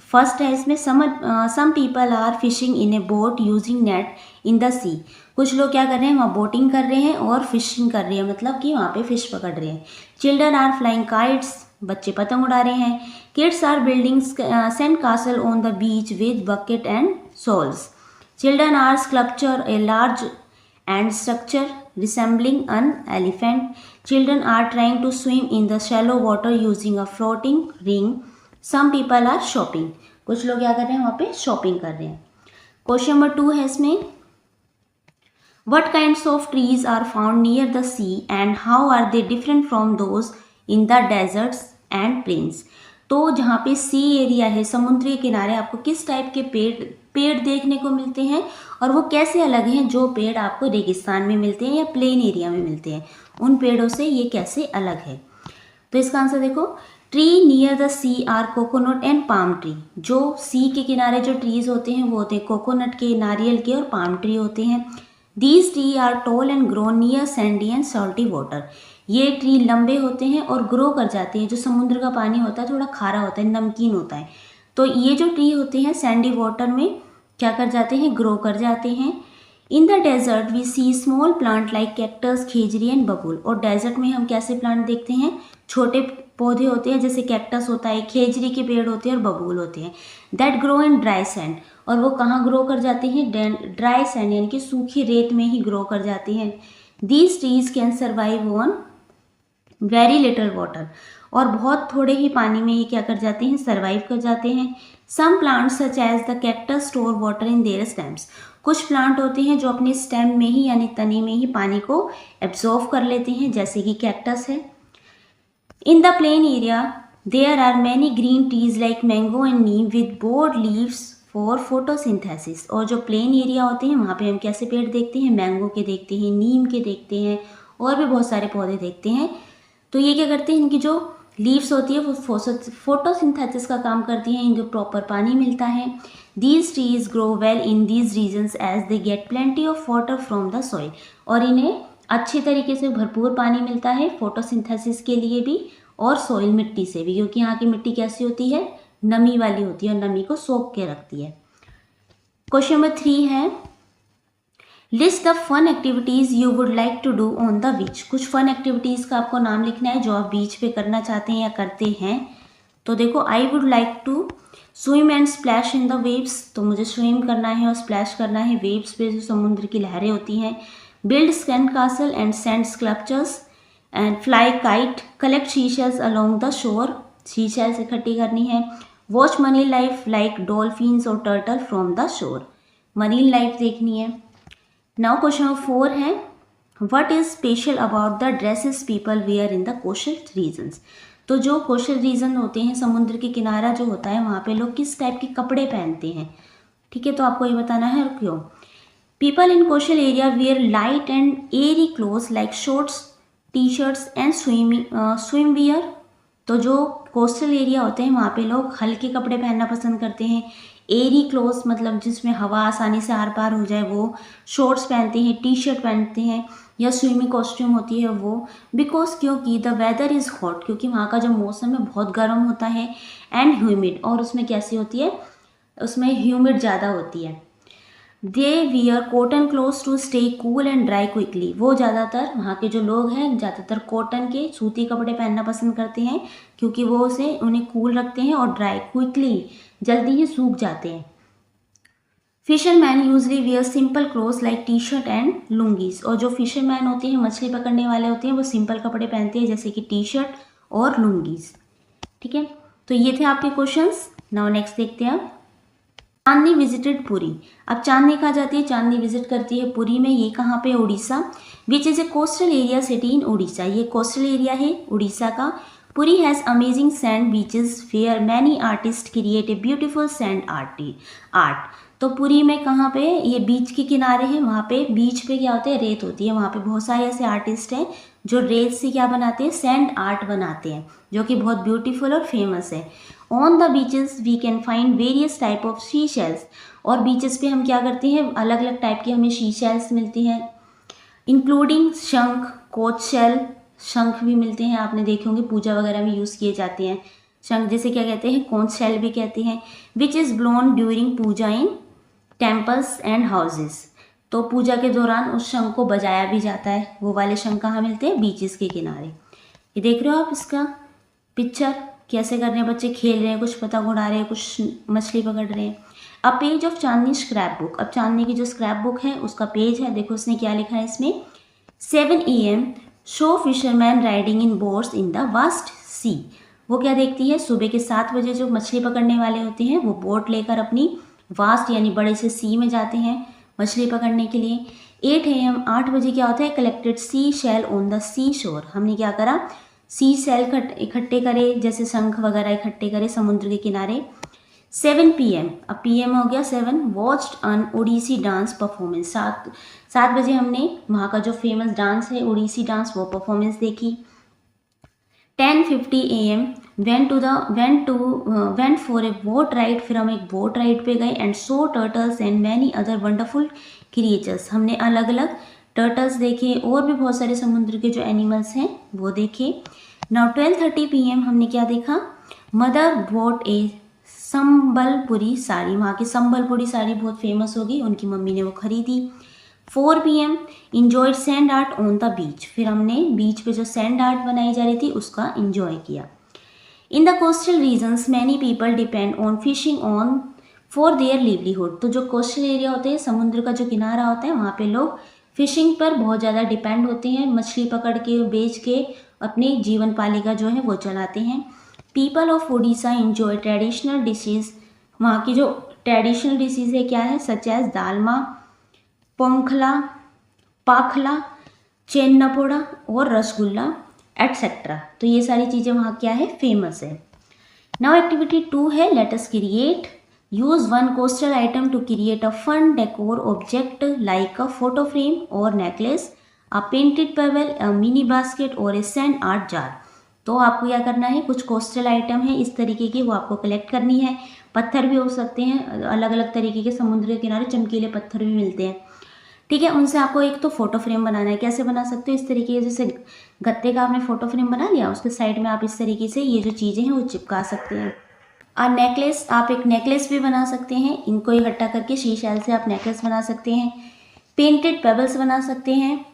First है इसमें some people are fishing in a boat using net in the sea. कुछ लोग क्या कर रहे हैं, वहाँ बोटिंग कर रहे हैं और फिशिंग कर रहे हैं, मतलब कि वहाँ पे फिश पकड़ रहे हैं। चिल्ड्रन आर फ्लाइंग काइट्स, बच्चे पतंग उड़ा रहे हैं। Kids are building sand castle on the beach with bucket and shovels. Children are sculpture a large and structure resembling an elephant. Children are trying to swim in the shallow water using a floating ring. Some people are shopping. कुछ लोग क्या कर रहे हैं, वहाँ पे shopping कर रहे हैं। क्वेश्चन नंबर 2 है इसमें, What kinds of trees are found near the sea and how are they different from those in the deserts and plains? तो जहाँ पे सी एरिया है, समुद्री किनारे, आपको किस टाइप के पेड़ देखने को मिलते हैं और वो कैसे अलग हैं जो पेड़ आपको रेगिस्तान में मिलते हैं या प्लेन एरिया में मिलते हैं, उन पेड़ों से ये कैसे अलग है। तो इसका आंसर देखो, tree near the sea are coconut and palm tree. जो सी के किनारे जो ट्रीज होते हैं वो होते हैं कोकोनट के, नारियल के और पाम ट्री होते हैं। These tree are tall and grow near sandy and salty water. ये ट्री लंबे होते हैं और ग्रो कर जाते हैं, जो समुद्र का पानी होता है थोड़ा खारा होता है, नमकीन होता है, तो ये जो ट्री होते हैं सैंडी वाटर में क्या कर जाते हैं, ग्रो कर जाते हैं। In the desert we see small plant like cactus, khejri and babool. और डेजर्ट में हम कैसे प्लांट देखते हैं, छोटे पौधे होते हैं, जैसे कैक्टस होता है, खेजरी के पेड़ होते हैं और बबूल होते हैं। That grow in dry sand, और वो कहाँ ग्रो कर जाते हैं, ड्राई सैंड यानी कि सूखी रेत में ही ग्रो कर जाते हैं। These trees can survive on very little water, और बहुत थोड़े ही पानी में ये क्या कर जाते हैं, सर्वाइव कर जाते हैं। Some plants such as the cactus store water in their stems. कुछ प्लांट होते हैं जो अपने स्टेम में ही यानी तने में ही पानी को एब्जॉर्व कर लेते हैं, जैसे कि कैक्टस है। In the plain area there are many green trees like mango and neem with board leaves for photosynthesis. और जो प्लेन एरिया होते हैं वहाँ पे हम कैसे पेड़ देखते हैं, मैंगो के देखते हैं, नीम के देखते हैं और भी बहुत सारे पौधे देखते हैं। तो ये क्या करते हैं, इनकी जो लीव्स होती है वो फोटोसिंथेसिस का काम करती हैं, इनको प्रॉपर पानी मिलता है। These trees grow well in these regions as they get plenty of water from the soil. और इन्हें अच्छे तरीके से भरपूर पानी मिलता है फोटोसिंथेसिस के लिए भी और सॉइल मिट्टी से भी, क्योंकि यहाँ की मिट्टी कैसी होती है, नमी वाली होती है और नमी को सोख के रखती है। क्वेश्चन नंबर 3 है, list the fun activities you would like to do on the beach. कुछ फन एक्टिविटीज़ का आपको नाम लिखना है जो आप बीच पे करना चाहते हैं या करते हैं। तो देखो, I would like to swim and splash in the waves. तो मुझे स्विम करना है और स्प्लैश करना है वेव्स पे, जो समुद्र की लहरें होती हैं। Build sand castle and sand sculptures and fly kite, collect seashells along the shore. Seashells इकट्ठी करनी है। Watch marine life like dolphins और turtle from the shore. Marine life देखनी है। नाउ क्वेश्चन नंबर 4 है, what is special about the dresses people wear in the coastal regions. तो जो coastal region होते हैं, समुद्र के किनारा जो होता है, वहाँ पे लोग किस टाइप के कपड़े पहनते हैं, ठीक है, तो आपको ये बताना है और क्यों। People in coastal area wear light and airy clothes like shorts, T shirts and swim wear. तो जो कोस्टल एरिया होते हैं वहाँ पे लोग हल्के कपड़े पहनना पसंद करते हैं। एयरी क्लोथ्स मतलब जिसमें हवा आसानी से आर पार हो जाए, वो शॉर्ट्स पहनते हैं, टी शर्ट पहनते हैं या स्विमिंग कॉस्ट्यूम होती है वो। बिकॉज क्योंकि द वेदर इज़ हॉट, क्योंकि वहाँ का जो मौसम है बहुत गर्म होता है। एंड ह्यूमिड, और उसमें कैसी होती है, उसमें ह्यूमिड ज़्यादा होती है। They wear cotton clothes to stay cool and dry quickly. वो ज़्यादातर वहाँ के जो लोग हैं ज़्यादातर कॉटन के सूती कपड़े पहनना पसंद करते हैं, क्योंकि वो उसे उन्हें कूल रखते हैं और ड्राई क्विकली जल्दी ही सूख जाते हैं। Fisherman usually wear simple clothes like T shirt and lungis. और जो फिशरमैन होते हैं, मछली पकड़ने वाले होते हैं, वो सिंपल कपड़े पहनते हैं जैसे कि टी शर्ट और लुंगीज, ठीक है। तो ये थे आपके क्वेश्चंस। नाउ नेक्स्ट देखते हैं आप। चांदनी विजिटेड पुरी। अब चांदनी कहाँ जाती है, चांदनी विजिट करती है पुरी में। ये कहाँ पे, Odisha. Which is a coastal area city in Odisha. ये कोस्टल एरिया है उड़ीसा का। Puri has amazing sand beaches where many artist create a beautiful sand art. तो पुरी में कहाँ पे, ये बीच के किनारे हैं, वहाँ पे बीच पे क्या होते हैं, रेत होती है। वहाँ पे बहुत सारे ऐसे आर्टिस्ट हैं जो रेत से क्या बनाते हैं, सैंड आर्ट बनाते हैं, जो कि बहुत ब्यूटीफुल और फेमस है। On the beaches we can find various type of sea shells. और बीचेस पे हम क्या करते हैं, अलग अलग टाइप की हमें सी शेल्स मिलती हैं, इंक्लूडिंग शंख, कोच शेल। शंख भी मिलते हैं, आपने देखे होंगे पूजा वगैरह में यूज़ किए जाते हैं। शंख जिसे क्या कहते हैं, कॉन्च शेल भी कहते हैं, which is blown during puja in temples and houses. तो पूजा के दौरान उस शंख को बजाया भी जाता है। वो वाले शंख कहाँ मिलते हैं, बीचेस के किनारे। ये देख रहे हो आप इसका पिक्चर, कैसे कर रहे हैं बच्चे, खेल रहे हैं, कुछ पतंग उड़ा रहे हैं, कुछ मछली पकड़ रहे हैं। A page of Chandni scrap book, अब चांदनी की जो स्क्रैप बुक है उसका पेज है, देखो उसने क्या लिखा है इसमें, 7 AM show fisherman riding in boats in the vast sea. वो क्या देखती है, सुबह के 7 बजे जो मछली पकड़ने वाले होते हैं वो बोट लेकर अपनी वास्ट यानी बड़े से सी में जाते हैं मछली पकड़ने के लिए। 8 AM 8 बजे क्या होता है, collected sea shell on the sea shore, हमने क्या करा, सी सेल इकट्ठे करे, जैसे शंख वगैरह इकट्ठे करे समुद्र के किनारे। 7 PM, अब PM हो गया 7, वॉच्ड अन ओडिसी डांस परफॉर्मेंस, 7 बजे हमने वहाँ का जो फेमस डांस है ओडिसी डांस वो परफॉर्मेंस देखी। 10:50 AM went for a boat ride, फिर हम एक बोट राइड पे गए, and so turtles and many other wonderful creatures, हमने अलग अलग टर्टल्स देखे और भी बहुत सारे समुद्र के जो एनिमल्स हैं वो देखे। नाउ 12:30 PM हमने क्या देखा, मदर बॉट ए संबलपुरी साड़ी, वहाँ की संबलपुरी साड़ी बहुत फेमस होगी, उनकी मम्मी ने वो खरीदी। 4 PM enjoyed sand art on the बीच, फिर हमने बीच पे जो सैंड आर्ट बनाई जा रही थी उसका इंजॉय किया। In the coastal regions many people depend on fishing on for their livelihood, तो जो कोस्टल एरिया होते हैं, समुद्र का जो किनारा होता है, वहाँ पे लोग फिशिंग पर बहुत ज़्यादा डिपेंड होते हैं, मछली पकड़ के बेच के अपनी जीवन पालिका जो है वो चलाते हैं। People of Orissa enjoy traditional dishes, वहाँ की जो ट्रेडिशनल डिशेज है क्या है, सच एज दालमा, पोंखला, पाखला, चेन्नपोड़ा और रसगुल्ला एटसेट्रा, तो ये सारी चीज़ें वहाँ क्या है, फेमस है। नाउ एक्टिविटी 2 है, let us create, use one coastal item to create a fun decor object like a photo frame और necklace, a painted pebble, a mini basket और ए सैंड आर्ट जार। तो आपको क्या करना है, कुछ कोस्टल आइटम है इस तरीके की, वो आपको कलेक्ट करनी है। पत्थर भी हो सकते हैं, अलग अलग तरीके के समुद्र के किनारे चमकीले पत्थर भी मिलते हैं, ठीक है। उनसे आपको एक तो फोटो फ्रेम बनाना है, कैसे बना सकते हो, इस तरीके से, जैसे गत्ते का आपने फोटो फ्रेम बना लिया, उसके साइड में आप इस तरीके से ये जो चीज़ें हैं वो चिपका सकते हैं। और नेकलेस, आप एक नेकलेस भी बना सकते हैं, इनको इकट्ठा करके शीशेल से आप नेकलेस बना सकते हैं। पेंटेड पेबल्स बना सकते हैं।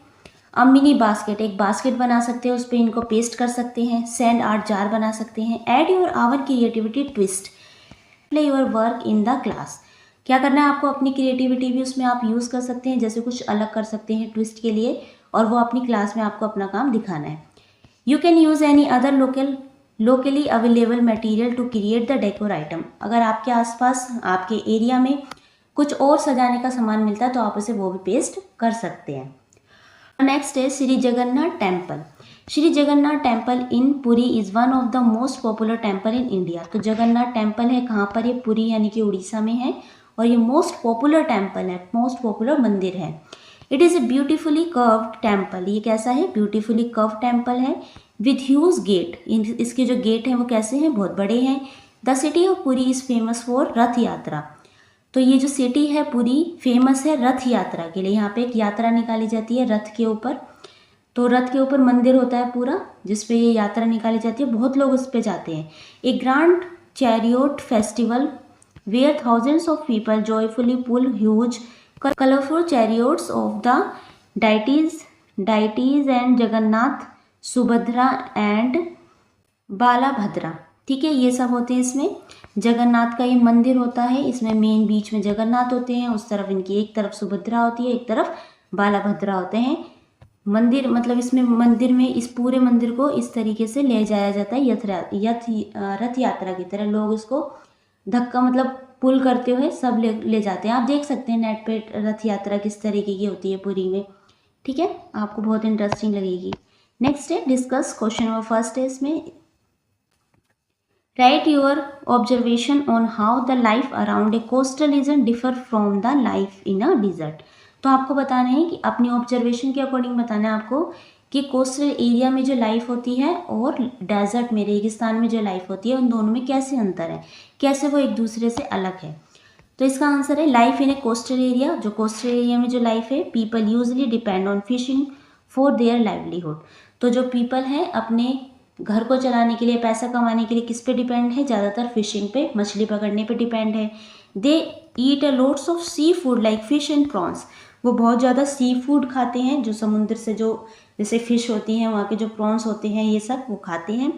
अब मिनी बास्केट, एक बास्केट बना सकते हैं, उस पर इनको पेस्ट कर सकते हैं। सैंड आर्ट जार बना सकते हैं। Add your our creativity twist, play your work in the class, क्या करना है आपको, अपनी क्रिएटिविटी भी उसमें आप यूज़ कर सकते हैं, जैसे कुछ अलग कर सकते हैं ट्विस्ट के लिए, और वो अपनी क्लास में आपको अपना काम दिखाना है। You can use any other locally available material to create the decor item, अगर आपके आसपास आपके एरिया में कुछ और सजाने का सामान मिलता है तो आप उसे वो भी पेस्ट कर सकते हैं। नेक्स्ट है Shri Jagannath temple. Shri Jagannath temple in Puri is one of the most popular temple in India. तो जगन्नाथ टेम्पल है कहाँ पर, ये पुरी यानी कि उड़ीसा में है, और ये मोस्ट पॉपुलर टेम्पल है, मोस्ट पॉपुलर मंदिर है। It is a beautifully curved temple, ये कैसा है, ब्यूटीफुली कर्व्ड टेम्पल है, विथ ह्यूज गेट, इसके जो गेट हैं वो कैसे हैं, बहुत बड़े हैं। The city of Puri is famous for रथ यात्रा, तो ये जो सिटी है पुरी फेमस है रथ यात्रा के लिए, यहाँ पे एक यात्रा निकाली जाती है रथ के ऊपर, तो रथ के ऊपर मंदिर होता है पूरा जिसपे ये यात्रा निकाली जाती है, बहुत लोग उस पे जाते हैं। A grand chariot festival where thousands of people joyfully pull huge colourful chariots of the deities and Jagannath, Subhadra and Balabhadra, ठीक है, ये सब होते हैं इसमें। जगन्नाथ का ये मंदिर होता है, इसमें मेन बीच में जगन्नाथ होते हैं, उस तरफ इनकी एक तरफ सुभद्रा होती है, एक तरफ बालाभद्रा होते हैं। मंदिर मतलब इसमें मंदिर में इस पूरे मंदिर को इस तरीके से ले जाया जाता है रथ यात्रा की तरह, लोग इसको धक्का मतलब पुल करते हुए सब ले जाते हैं। आप देख सकते हैं नेट पे रथ यात्रा किस तरीके की होती है पुरी में, ठीक है, आपको बहुत इंटरेस्टिंग लगेगी। नेक्स्ट है डिस्कस, क्वेश्चन नंबर फर्स्ट है इसमें, write your observation on how the life around a coastal region differ from the life in a desert. तो आपको बताना है कि अपनी ऑब्जर्वेशन के अकॉर्डिंग बताना है आपको कि कोस्टल एरिया में जो लाइफ होती है और डेजर्ट में रेगिस्तान में जो लाइफ होती है उन दोनों में कैसे अंतर है, कैसे वो एक दूसरे से अलग है। तो इसका आंसर है life in A coastal area, जो कोस्टल एरिया में जो लाइफ है, people usually depend on fishing for their livelihood, तो जो पीपल है अपने घर को चलाने के लिए, पैसा कमाने के लिए किस पे डिपेंड है? ज़्यादातर फिशिंग पे, मछली पकड़ने पे डिपेंड है। They eat a lots of sea food like fish and prawns. वो बहुत ज़्यादा सी फूड खाते हैं, जो समुद्र से जो जैसे फिश होती हैं, वहाँ के जो प्रॉन्स होते हैं, ये सब वो खाते हैं।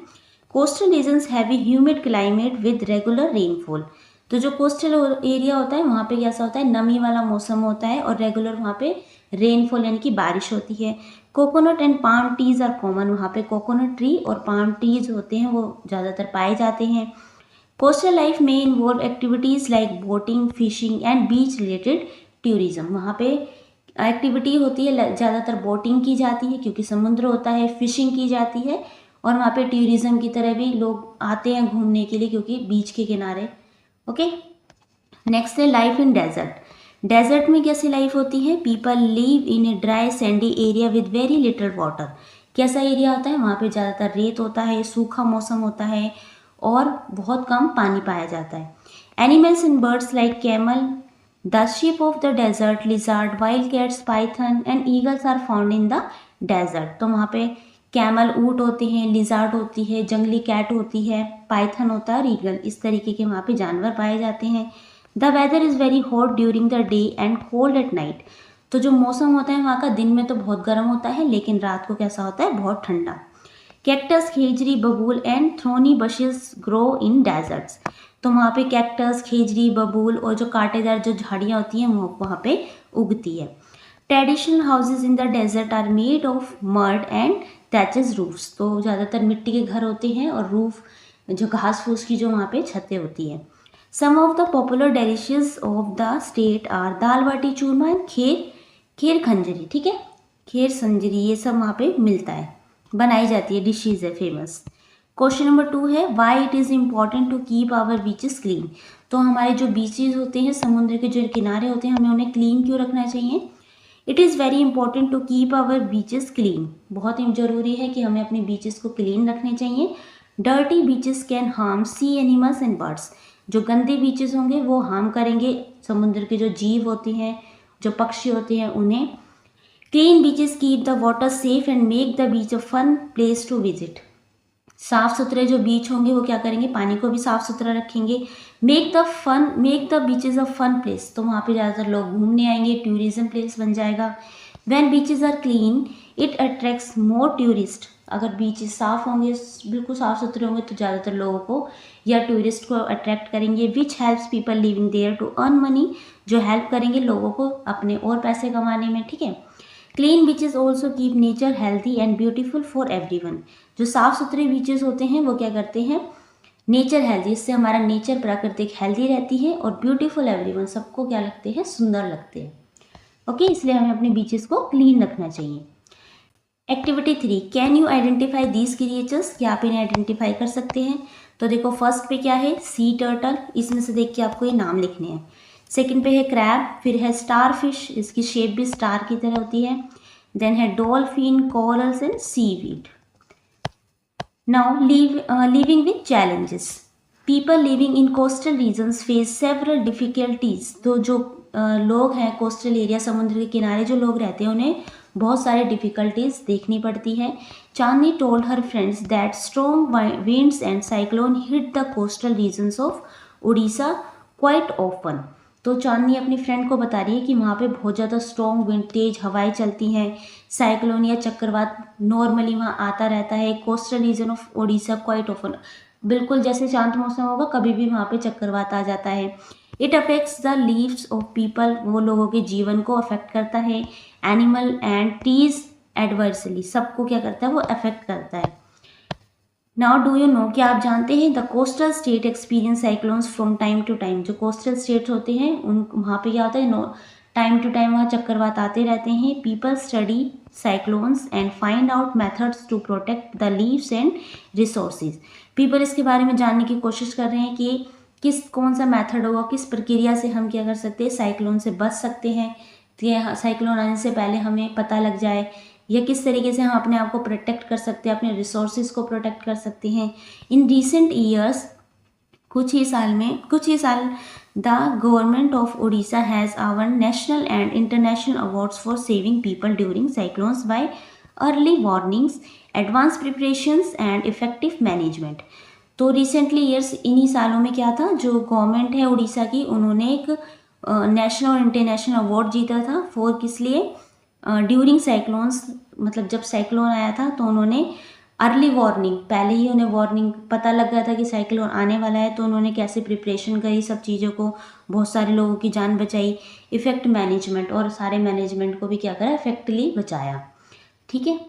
Coastal regions have a humid climate with regular rainfall. तो जो कोस्टल एरिया होता है वहाँ पे कैसा होता है? नमी वाला मौसम होता है और रेगुलर वहाँ पे रेनफॉल यानी कि बारिश होती है। Coconut and palm trees are common. वहाँ पे कोकोनट ट्री और पाम ट्रीज होते हैं, वो ज़्यादातर पाए जाते हैं। कोस्टल लाइफ में involve activities like boating, fishing and beach related tourism. वहाँ पे एक्टिविटी होती है, ज़्यादातर बोटिंग की जाती है क्योंकि समुद्र होता है, फिशिंग की जाती है और वहाँ पे टूरिज्म की तरह भी लोग आते हैं घूमने के लिए क्योंकि बीच के किनारे। ओके, नेक्स्ट है लाइफ इन डेजर्ट। डेजर्ट में कैसी लाइफ होती है? People live in a dry Sandy area with very little water. कैसा एरिया होता है? वहाँ पे ज़्यादातर रेत होता है, सूखा मौसम होता है और बहुत कम पानी पाया जाता है। Animals and birds like camel, the sheep of the desert, lizard, wild cats, python and eagles are found in the desert. तो वहाँ पे कैमल, ऊँट होते हैं, लिजार्ड होती है, जंगली कैट होती है, पाइथन होता है और ईगल, इस तरीके के वहाँ पे जानवर पाए जाते हैं। The weather is very hot during the day and cold at night. तो जो मौसम होता है वहाँ का, दिन में तो बहुत गर्म होता है लेकिन रात को कैसा होता है? बहुत ठंडा। कैक्टस, खेजरी, बबूल and thorny buses grow in desserts. तो वहाँ पे कैक्टस, खेजरी, बबूल और जो कांटेदार जो झाड़ियाँ होती हैं वो वहाँ पे उगती है। Traditional houses in the desert are made of mud and thatched roofs. तो ज़्यादातर मिट्टी के घर होते हैं और रूफ जो घास फूस की जो वहाँ पे छतें होती हैं। Some of the popular dishes of the state are dal baati churma and kheer sangri. ठीक है, खीर संजरी ये सब वहाँ पे मिलता है, बनाई जाती है, डिशेज है फेमस। क्वेश्चन नंबर 2 है why it is important to keep our beaches clean. तो हमारे जो बीचेस होते हैं, समुद्र के जो किनारे होते हैं, हमें उन्हें क्लीन क्यों रखना चाहिए? It is very important to keep our beaches clean. बहुत ही ज़रूरी है कि हमें अपने बीचेस को क्लीन रखने चाहिए। Dirty beaches can harm sea animals and birds. जो गंदे बीचेस होंगे वो हार्म करेंगे समुद्र के जो जीव होते हैं, जो पक्षी होते हैं, उन्हें। Clean beaches keep the water safe and make the beach a fun place to visit. साफ़ सुथरे जो बीच होंगे वो क्या करेंगे? पानी को भी साफ़ सुथरा रखेंगे। Make the beaches a fun place. तो वहाँ पे ज़्यादातर लोग घूमने आएंगे, टूरिज्म प्लेस बन जाएगा। When beaches are clean it attracts more tourist. अगर बीचेज साफ़ होंगे, बिल्कुल साफ़ सुथरे होंगे, तो ज़्यादातर लोगों को या टूरिस्ट को अट्रैक्ट करेंगे। Which helps people living there to earn money. जो हेल्प करेंगे लोगों को अपने और पैसे कमाने में। ठीक है, clean beaches also keep nature healthy and beautiful for everyone. जो साफ़ सुथरे बीचेस होते हैं वो क्या करते हैं? नेचर हेल्थी, इससे हमारा नेचर प्राकृतिक हेल्थी रहती है और ब्यूटीफुल एवरीवन, सबको क्या लगते हैं? सुंदर लगते हैं। ओके, इसलिए हमें अपने बीचेस को क्लीन रखना चाहिए। Activity 3, can you identify these creatures. क्या आप इन्हें आइडेंटिफाई कर सकते हैं? तो देखो फर्स्ट पे क्या है? Sea turtle. इसमें से देख के आपको ये नाम लिखने हैं। सेकंड पे है क्रैब, फिर है स्टार फिश, इसकी शेप भी स्टार की तरह होती है। देन है dolphin, corals and seaweed. Now living with challenges. People living in coastal regions face several difficulties. तो जो लोग हैं कोस्टल एरिया, समुद्र के किनारे जो लोग रहते हैं, उन्हें बहुत सारे डिफिकल्टीज देखनी पड़ती है। Chandni told her friends that strong winds and cyclone hit the coastal regions of Orissa quite often. तो चांदनी अपनी फ्रेंड को बता रही है कि वहाँ पे बहुत ज़्यादा स्ट्रॉन्ग विंड, तेज हवाएं चलती हैं, साइक्लोन या चक्रवात नॉर्मली वहाँ आता रहता है। Coastal region of Orissa quite often, बिल्कुल जैसे शांत मौसम होगा कभी भी वहाँ पे चक्रवात आ जाता है। It affects the leaves of people, वो लोगों के जीवन को अफेक्ट करता है। एनिमल एंड ट्रीज एडवर्सली, सबको क्या करता है? वो अफेक्ट करता है। नाउ डू यू नो, क्या आप जानते हैं the coastal state experience cyclones from time to time. जो कोस्टल स्टेट्स होते हैं उन वहाँ पे क्या होता है? टाइम टू टाइम वहाँ चक्रवात आते रहते हैं। People study cyclones and find out methods to protect the leaves and resources. People इसके बारे में जानने की कोशिश कर रहे हैं कि कौन सा मेथड होगा, किस प्रक्रिया से हम क्या कर सकते हैं? साइक्लोन से बच सकते हैं, तो साइक्लोन आने से पहले हमें पता लग जाए, या किस तरीके से हम अपने आप को प्रोटेक्ट कर सकते हैं, अपने रिसोर्सेज को प्रोटेक्ट कर सकते हैं। इन रिसेंट ईयर्स, कुछ ही साल the government of Orissa has award national and international awards for saving people during cyclones bye early warnings advance preparations and effective management. तो रिसेंटली ईयर्स इन्हीं सालों में क्या था, जो गवर्नमेंट है उड़ीसा की, उन्होंने एक नेशनल और इंटरनेशनल अवार्ड जीता था फॉर किस लिए, ड्यूरिंग साइक्लोन्स, मतलब जब साइक्लोन आया था तो उन्होंने अर्ली वार्निंग, पहले ही उन्हें वार्निंग पता लग गया था कि साइक्लोन आने वाला है, तो उन्होंने कैसे प्रिपरेशन करी सब चीज़ों को, बहुत सारे लोगों की जान बचाई, इफेक्ट मैनेजमेंट, और सारे मैनेजमेंट को भी क्या करा, इफेक्टली बचाया। ठीक है,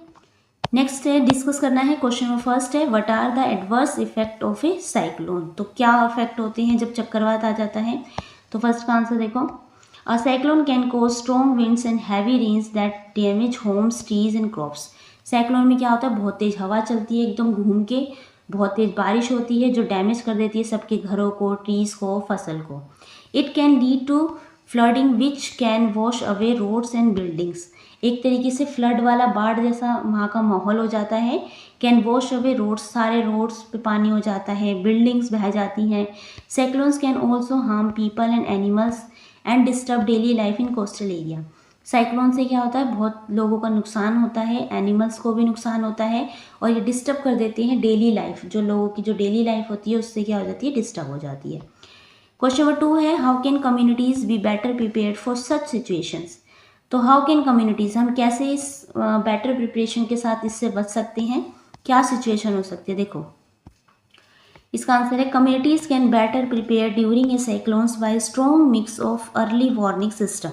नेक्स्ट है डिस्कस करना है। क्वेश्चन नंबर फर्स्ट है, what are the adverse effect of a cyclone. तो क्या इफेक्ट होते हैं जब चक्रवात आ जाता है। तो फर्स्ट का आंसर देखो, a cyclone can cause strong winds and heavy rains that damage homes, trees and crops. Cyclone में क्या होता है, बहुत तेज हवा चलती है एकदम घूम के, बहुत तेज बारिश होती है जो डैमेज कर देती है सबके घरों को, ट्रीज को, फसल को। It can lead to flooding which can wash away roads and buildings. एक तरीके से फ्लड वाला, बाढ़ जैसा वहाँ का माहौल हो जाता है। कैन वॉश अवे रोड्स, सारे रोड्स पे पानी हो जाता है, बिल्डिंग्स बह जाती हैं। Cyclones can also harm people and animals and disturb daily life in coastal area. Cyclone से क्या होता है, बहुत लोगों का नुकसान होता है, एनिमल्स को भी नुकसान होता है, और ये डिस्टर्ब कर देते हैं डेली लाइफ, जो लोगों की जो डेली लाइफ होती है उससे क्या हो जाती है, डिस्टर्ब हो जाती है। क्वेश्चन नंबर 2 है, how can communities be better prepared for such situations. तो हाउ कैन कम्युनिटीज, हम कैसे इस बेटर प्रिपरेशन के साथ इससे बच सकते हैं, क्या सिचुएशन हो सकती है। देखो इसका आंसर है, communities can better prepare during a cyclones bye strong mix of early warning system,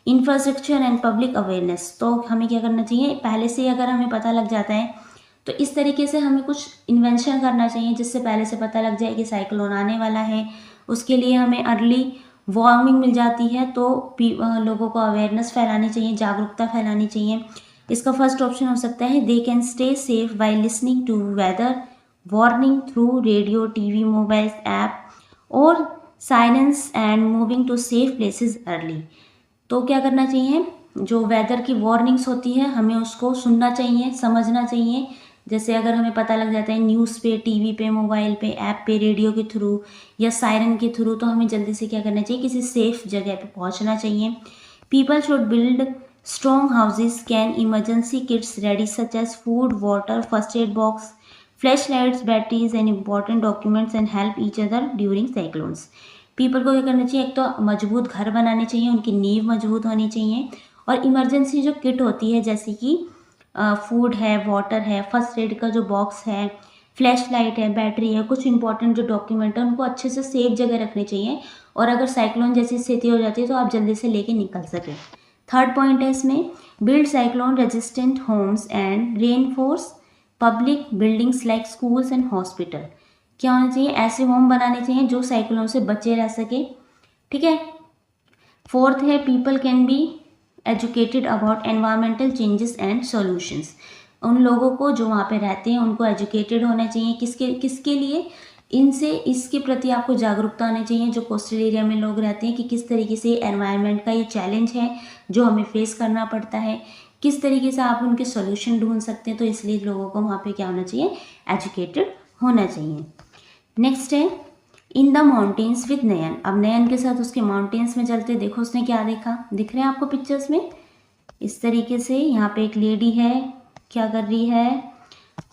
infrastructure and public awareness. तो हमें क्या करना चाहिए, पहले से अगर हमें पता लग जाता है तो इस तरीके से हमें कुछ इन्वेंशन करना चाहिए जिससे पहले से पता लग जाए कि साइक्लोन आने वाला है। उसके लिए हमें अर्ली वार्निंग मिल जाती है, तो लोगों को अवेयरनेस फैलानी चाहिए, जागरूकता फैलानी चाहिए। इसका फर्स्ट ऑप्शन हो सकता है, they can stay safe by listening to weather warning through radio, TV, mobile app, और silence and moving to safe places early. तो क्या करना चाहिए, जो वेदर की वार्निंग्स होती है हमें उसको सुनना चाहिए, समझना चाहिए। जैसे अगर हमें पता लग जाता है न्यूज़ पे, टीवी पे, मोबाइल पे, ऐप पे, रेडियो के थ्रू या सायरन के थ्रू, तो हमें जल्दी से क्या करना चाहिए, किसी सेफ जगह पे पहुंचना चाहिए। People should build strong houses, can emergency kits ready such as food, water, first aid box, flash lights, batteries and important documents and help each other during cyclones. People को क्या करना चाहिए, एक तो मजबूत घर बनाने चाहिए, उनकी नींव मजबूत होनी चाहिए, और इमरजेंसी जो किट होती है जैसे कि फूड है, वाटर है, फर्स्ट एड का जो बॉक्स है, फ्लैश लाइट है, बैटरी है, कुछ इंपॉर्टेंट जो डॉक्यूमेंट है उनको अच्छे से सेफ जगह रखने चाहिए, और अगर साइक्लोन जैसी स्थिति हो जाती है तो आप जल्दी से लेके निकल सकें। थर्ड पॉइंट है इसमें, build cyclone resistant homes and reinforce public buildings like schools and hospital. क्या होना चाहिए, ऐसे होम बनाने चाहिए जो साइक्लोन से बचे रह सके। ठीक है, फोर्थ है, people can be educated about environmental changes and solutions. उन लोगों को जो वहाँ पे रहते हैं उनको एजुकेटेड होना चाहिए, किसके किसके लिए, इनसे इसके प्रति आपको जागरूकता होनी चाहिए जो कोस्टल एरिया में लोग रहते हैं, कि किस तरीके से एनवायरनमेंट का ये चैलेंज है जो हमें फेस करना पड़ता है, किस तरीके से आप उनके सॉल्यूशन ढूंढ सकते हैं। तो इसलिए लोगों को वहाँ पे क्या होना चाहिए, एजुकेटेड होना चाहिए। नेक्स्ट है, इन द माउंटेन्स विद नयन। अब नयन के साथ उसके माउंटेन्स में चलते, देखो उसने क्या देखा, दिख रहे हैं आपको पिक्चर्स में। इस तरीके से यहाँ पे एक लेडी है, क्या कर रही है,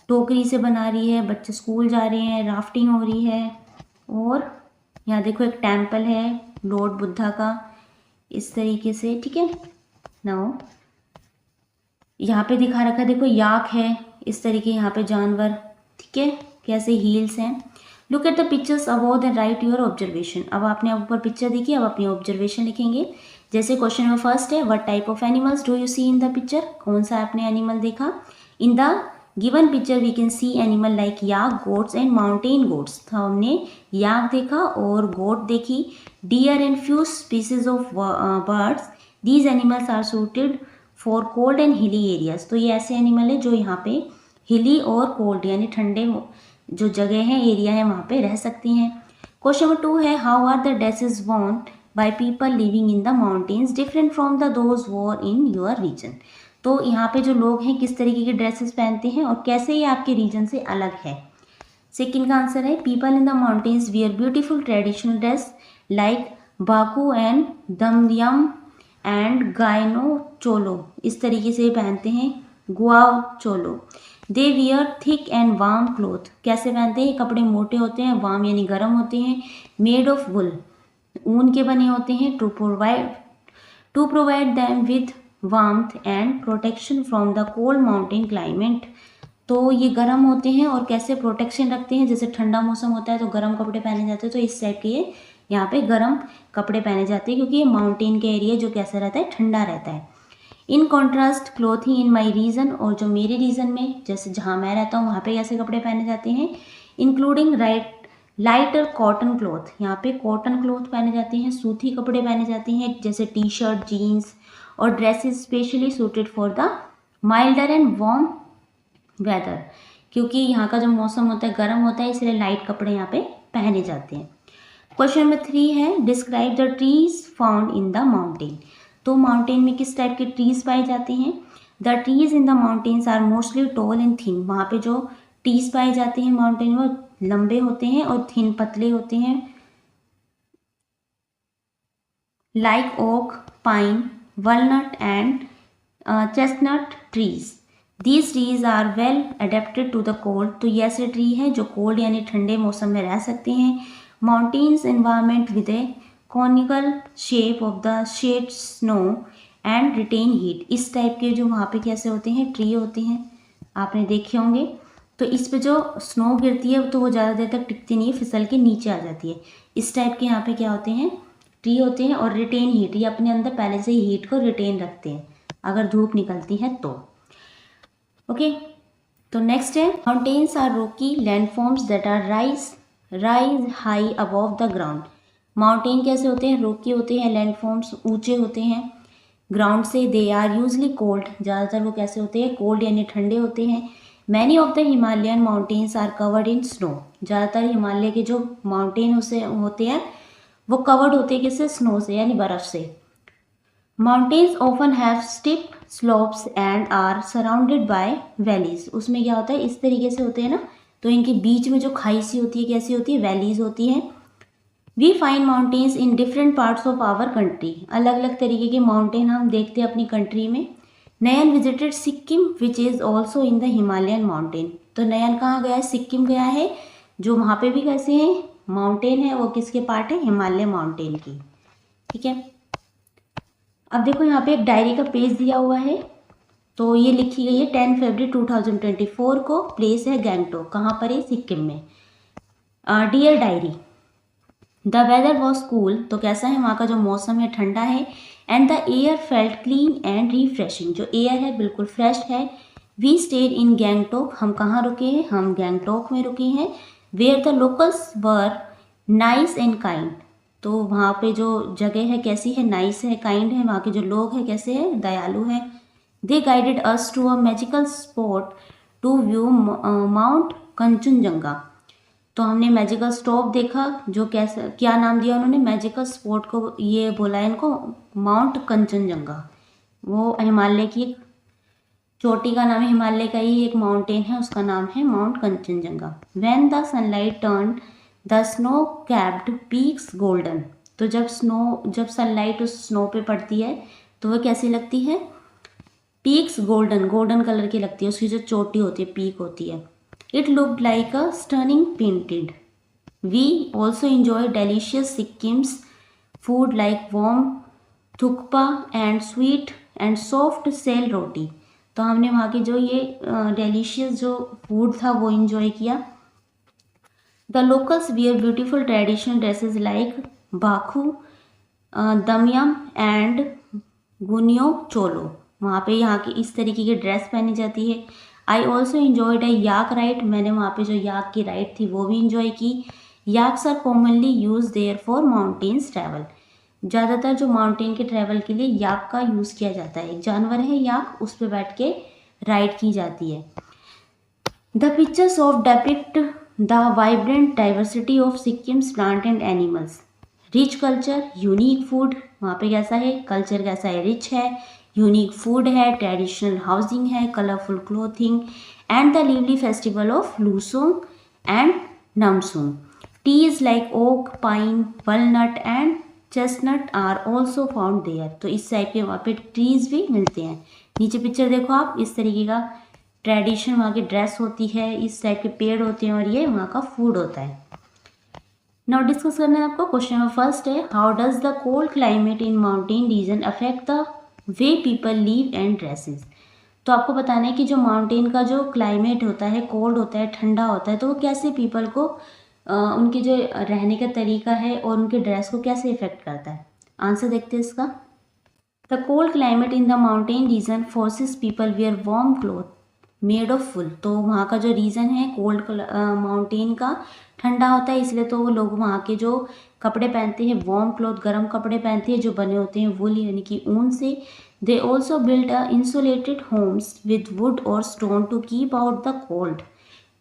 टोकरी से बना रही है, बच्चे स्कूल जा रहे हैं, राफ्टिंग हो रही है, और यहाँ देखो एक टेम्पल है लॉर्ड बुद्धा का, इस तरीके से। ठीक है, नाउ यहाँ पे दिखा रखा है, देखो याक है, इस तरीके यहाँ पे जानवर। ठीक है, कैसे हील्स हैं। Look at the pictures about and write your observation. अब आपने ऊपर पिक्चर देखी, अब अपनी ऑब्जर्वेशन लिखेंगे। जैसे क्वेश्चन नंबर फर्स्ट है, what type of animals do you see in the picture. कौन सा आपने एनिमल देखा। In the given picture we can see animal like yak, goats and mountain goats. तो हमने याक देखा और गोट देखी, deer and few species of birds. These animals are suited for cold and hilly areas. तो ये ऐसे animal है जो यहाँ पे हिली और कोल्ड यानी ठंडे जो जगह है, एरिया है, वहाँ पे रह सकती हैं। क्वेश्चन नंबर 2 है, how are the dresses worn by people living in the mountains different from the those wore in your region. तो यहाँ पे जो लोग हैं किस तरीके के ड्रेसेस पहनते हैं और कैसे ये आपके रीजन से अलग है। सेकेंड का आंसर है, people in the mountains wear beautiful traditional dress like bakhu and damyam and gayno cholo. इस तरीके से पहनते हैं, गुआव चोलो। They wear thick and warm cloth, कैसे पहनते हैं? कपड़े मोटे होते हैं, वार्म यानी गर्म होते हैं, मेड ऑफ वुल, ऊन के बने होते हैं, to provide them with warmth and protection from the cold mountain climate. तो ये गर्म होते हैं और कैसे प्रोटेक्शन रखते हैं, जैसे ठंडा मौसम होता है तो गर्म कपड़े पहने जाते हैं, तो इस टाइप के ये यहाँ पे गर्म कपड़े पहने जाते हैं, क्योंकि ये माउंटेन के एरिया जो कैसा रहता है, ठंडा रहता है। In contrast clothing in my region, और जो मेरे रीजन में जैसे जहाँ मैं रहता हूँ वहाँ पे कैसे कपड़े पहने जाते हैं, इंक्लूडिंग लाइटर कॉटन क्लॉथ, यहाँ पे कॉटन क्लॉथ पहने जाते हैं, सूती कपड़े पहने जाते हैं, जैसे टी शर्ट, जीन्स और dresses specially suited for the milder and warm weather, क्योंकि यहाँ का जो मौसम होता है गर्म होता है, इसलिए लाइट कपड़े यहाँ पे पहने जाते हैं। क्वेश्चन नंबर 3 है, describe the trees found in the mountain. तो माउंटेन में किस टाइप के ट्रीज पाए जाते हैं? The trees in the mountains are mostly tall and thin, वहाँ पे जो ट्रीज पाए जाते हैं माउंटेन में लंबे होते हैं और थिन पतले होते हैं, like oak, pine, walnut and chestnut trees. These trees are well adapted to the cold, तो ये ऐसे ट्री हैं जो कोल्ड यानी ठंडे मौसम में रह सकते हैं। Mountains environment with a conical shape of the shed snow and retain heat, इस टाइप के जो वहाँ पे कैसे होते हैं, ट्री होते हैं, आपने देखे होंगे। तो इस पे जो स्नो गिरती है तो वो ज़्यादा देर तक टिकती नहीं है, फिसल के नीचे आ जाती है। इस टाइप के यहाँ पे क्या होते हैं, ट्री होते हैं। और रिटेन हीट, ये अपने अंदर पहले से ही हीट को रिटेन रखते हैं अगर धूप निकलती है तो। ओके, तो नेक्स्ट है, mountains are rocky landforms that are rise high above the ground. Mountain कैसे होते हैं, रॉकी होते हैं, लैंडफॉर्म्स ऊंचे होते हैं ग्राउंड से। दे आर यूजली कोल्ड, ज़्यादातर वो कैसे होते हैं, कोल्ड यानी ठंडे होते हैं। Many of the Himalayan mountains are covered in snow, ज़्यादातर हिमालय के जो माउंटेन उसे होते हैं वो कवर्ड होते हैं किससे, स्नो से यानी बर्फ़ से। Mountains often have steep slopes and are surrounded by valleys, उसमें क्या होता है, इस तरीके से होते हैं ना, तो इनके बीच में जो खाई सी होती है कैसी होती है, वैलीज होती हैं। We find mountains in different parts of our country, अलग अलग तरीके के माउंटेन हम देखते हैं अपनी कंट्री में। Nayan visited Sikkim which is also in the Himalayan mountain, तो नयन कहाँ गया है, सिक्किम गया है, जो वहाँ पे भी कैसे हैं, माउंटेन है, वो किसके पार्ट है, हिमालय माउंटेन की। ठीक है, अब देखो यहाँ पे एक डायरी का पेज दिया हुआ है, तो ये लिखी गई है 10 फरवरी 2024 को, प्लेस है गैंगटोक, कहाँ पर है, सिक्किम में। Dear diary, the weather was cool, तो कैसा है वहाँ का जो मौसम है, ठंडा है। And the air felt clean and refreshing, जो एयर है बिल्कुल फ्रेश है। वी स्टेड इन गैंगटोक, हम कहाँ रुके हैं, हम गैंगटोक में रुके हैं। Where the locals were nice and kind, तो वहाँ पे जो जगह है कैसी है, नाइस है, काइंड है, वहाँ के जो लोग हैं कैसे हैं, दयालु हैं। They guided us to a magical spot to view Mount Kanchenjunga, तो हमने मैजिकल स्टॉप देखा, जो कैसे, क्या नाम दिया उन्होंने, मैजिकल स्पॉट को ये बोला है इनको, माउंट कंचनजंगा, वो हिमालय की एक चोटी का नाम है, हिमालय का ही एक माउंटेन है, उसका नाम है mount Kanchenjunga. When the sunlight turn the snow capped peaks golden, तो जब सनलाइट उस स्नो पे पड़ती है तो वो कैसी लगती है, पीक्स गोल्डन कलर की लगती है, उसकी जो चोटी होती है, पीक होती है। It looked like a stunning painted. We also enjoyed delicious Sikkim's food like warm thukpa and sweet and soft shell roti. तो हमने वहाँ की जो ये डेलीशियस जो फूड था वो इंजॉय किया। The locals wear beautiful traditional dresses like bakhu, dumyam and gunyo cholo, वहाँ पे यहाँ की इस तरीके की ड्रेस पहनी जाती है। I also enjoyed a yak ride, मैंने वहाँ पे जो याक की राइड थी वो भी इंजॉय की। Yaks are commonly use there for mountains travel, ज़्यादातर जो माउंटेन के ट्रैवल के लिए याक का यूज़ किया जाता है, एक जानवर है याक, उस पर बैठ के राइड की जाती है। The pictures of depict the vibrant diversity of Sikkim's plant and animals, rich culture, unique food, वहाँ पे कैसा है, कल्चर कैसा है, रिच है, यूनिक फूड है, ट्रेडिशनल हाउसिंग है, colourful clothing and the lively festival of Losoong and Namsoong. Trees like oak, pine, walnut and chestnut are also found there, तो इस टाइप के वहाँ पे ट्रीज भी मिलते हैं। नीचे पिक्चर देखो आप, इस तरीके का ट्रेडिशन वहाँ की ड्रेस होती है, इस टाइप के पेड़ होते हैं और ये वहाँ का फूड होता है। नाउ डिस्कस करना है आपको। क्वेश्चन नंबर फर्स्ट है, how does the cold climate in mountain region affect the way people live and dresses. तो आपको बताना है कि जो माउंटेन का जो क्लाइमेट होता है, कोल्ड होता है, ठंडा होता है, तो वो कैसे पीपल को उनके जो रहने का तरीका है और उनके ड्रेस को कैसे इफेक्ट करता है। आंसर देखते हैं इसका। The cold climate in the mountain region forces people wear warm cloth made of wool. तो वहाँ का जो रीज़न है कोल्ड माउंटेन का ठंडा होता है, इसलिए तो वो लोग वहाँ के जो कपड़े पहनते हैं वार्म क्लॉथ, गर्म कपड़े पहनते हैं जो बने होते हैं वुल यानी कि ऊन से। They also build a insulated homes with wood और stone to keep out the cold.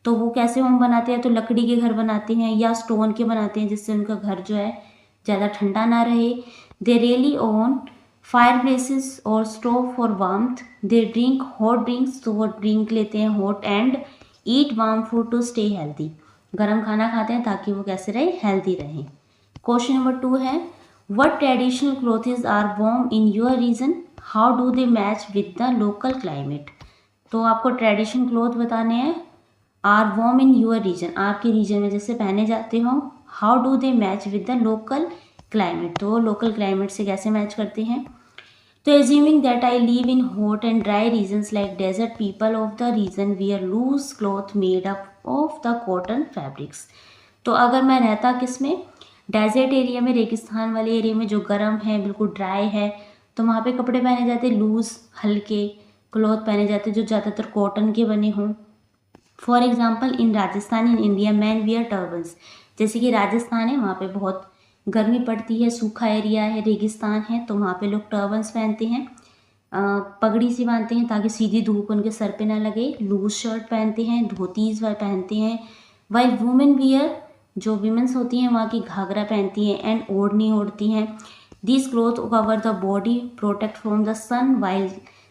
तो वो कैसे होम बनाते हैं, तो लकड़ी के घर बनाते हैं या स्टोन के बनाते हैं जिससे उनका घर जो है ज़्यादा ठंडा ना रहे। दे रियली ओन फायरप्लेसेस और stove for warmth. They drink hot drinks, तो वो ड्रिंक लेते हैं hot, and eat warm food to stay healthy. गर्म खाना खाते हैं ताकि वो कैसे रहे, हेल्दी रहें। क्वेश्चन नंबर 2 है, what traditional clothes are warm in your region, how do they match with the local climate. तो आपको ट्रेडिशनल क्लोथ बताने हैं, are warm in your region, आपके रीजन में जैसे पहने जाते हो। How do they match with the local climate, तो लोकल क्लाइमेट से कैसे मैच करते हैं। तो assuming that I live in hot and dry regions like desert, people of the region wear loose cloth made up of the cotton fabrics। तो अगर मैं रहता किस में, डेजर्ट एरिया में, रेगिस्तान वाले एरिया में जो गर्म है, बिल्कुल ड्राई है, तो वहाँ पे कपड़े पहने जाते लूज, हल्के क्लॉथ पहने जाते जो ज़्यादातर कॉटन के बने हों। For example in Rajasthan in India man wear turbans. जैसे कि राजस्थान है, वहाँ पे बहुत गर्मी पड़ती है, सूखा एरिया है, रेगिस्तान है, तो वहाँ पे लोग टर्बन्स पहनते हैं, पगड़ी सी बांधते हैं ताकि सीधी धूप उनके सर पे ना लगे। लूज शर्ट पहनते हैं, धोतीज पहनते हैं। वाइल वुमेन वियर, जो वीमेंस होती हैं वहाँ की घाघरा पहनती हैं एंड ओढ़नी ओढ़ती हैं। This cloth cover the body, protect from the sun while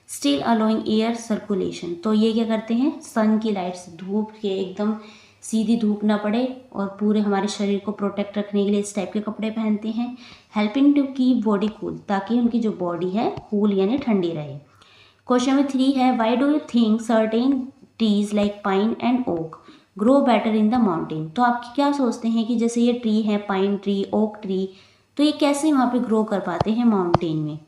still allowing air circulation. तो ये क्या करते हैं, सन की लाइट से, धूप के एकदम सीधी धूप ना पड़े और पूरे हमारे शरीर को प्रोटेक्ट रखने के लिए इस टाइप के कपड़े पहनते हैं। Helping to keep body cool, ताकि उनकी जो बॉडी है कूल यानी ठंडी रहे। क्वेश्चन नंबर 3 है, why do you think certain trees like pine and oak grow better in the mountain. तो आप क्या सोचते हैं कि जैसे ये ट्री है, पाइन ट्री, ओक ट्री, तो ये कैसे वहाँ पे ग्रो कर पाते हैं माउंटेन में।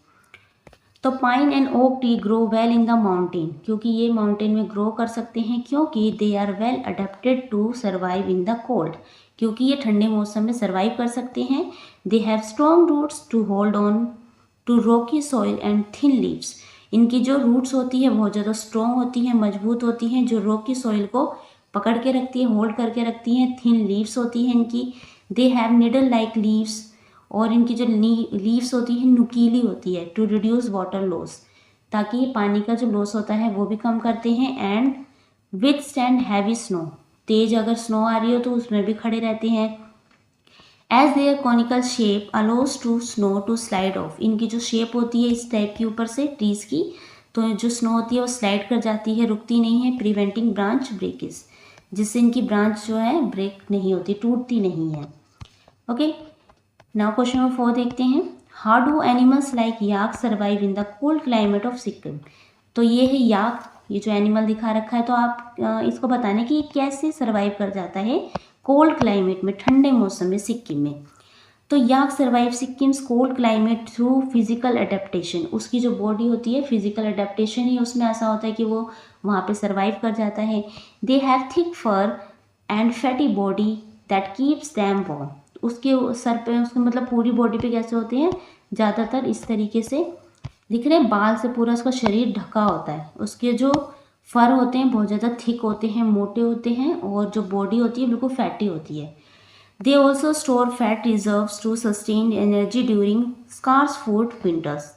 तो pine and oak tree grow well in the mountain, क्योंकि ये माउंटेन में ग्रो कर सकते हैं, क्योंकि they are well adapted to survive in the cold, क्योंकि ये ठंडे मौसम में सर्वाइव कर सकते हैं। They have strong roots to hold on to rocky soil and thin leaves. इनकी जो रूट्स होती है बहुत ज़्यादा स्ट्रॉन्ग होती हैं, मजबूत होती हैं, जो रॉकी सॉइल को पकड़ के रखती है, होल्ड करके रखती हैं। थिन लीव्स होती हैं इनकी। They have needle like leaves, और इनकी जो लीव्स होती है नुकीली होती है, टू रिड्यूस वाटर लॉस, ताकि पानी का जो लॉस होता है वो भी कम करते हैं। And withstand heavy snow, तेज अगर स्नो आ रही हो तो उसमें भी खड़े रहते हैं। As their conical shape allows to snow to slide off, इनकी जो शेप होती है इस टाइप के ऊपर से ट्रीज की, तो जो स्नो होती है वो स्लाइड कर जाती है, रुकती नहीं है। प्रिवेंटिंग ब्रांच ब्रेकेज, जिससे इनकी ब्रांच जो है ब्रेक नहीं होती, टूटती नहीं है। ओके, नाउ क्वेश्चन नंबर 4 देखते हैं, how do animals like yak survive in the cold climate of Sikkim. तो ये है याक, ये जो एनिमल दिखा रखा है, तो आप इसको बताने कि ये कैसे सर्वाइव कर जाता है कोल्ड क्लाइमेट में, ठंडे मौसम में सिक्किम में। तो yak survive Sikkim's cold climate through physical adaptation, उसकी जो बॉडी होती है फिजिकल अडेप्टेशन ही उसमें ऐसा होता है कि वो वहाँ पे सर्वाइव कर जाता है। They have thick fur and fatty body that keeps them warm, उसके सर पे, उसके मतलब पूरी बॉडी पे कैसे होते हैं, ज़्यादातर इस तरीके से दिख रहे हैं, बाल से पूरा उसका शरीर ढका होता है। उसके जो फर होते हैं बहुत ज़्यादा थिक होते हैं, मोटे होते हैं, और जो बॉडी होती है बिल्कुल फैटी होती है। They also store fat reserves to sustain energy during scarce food winters.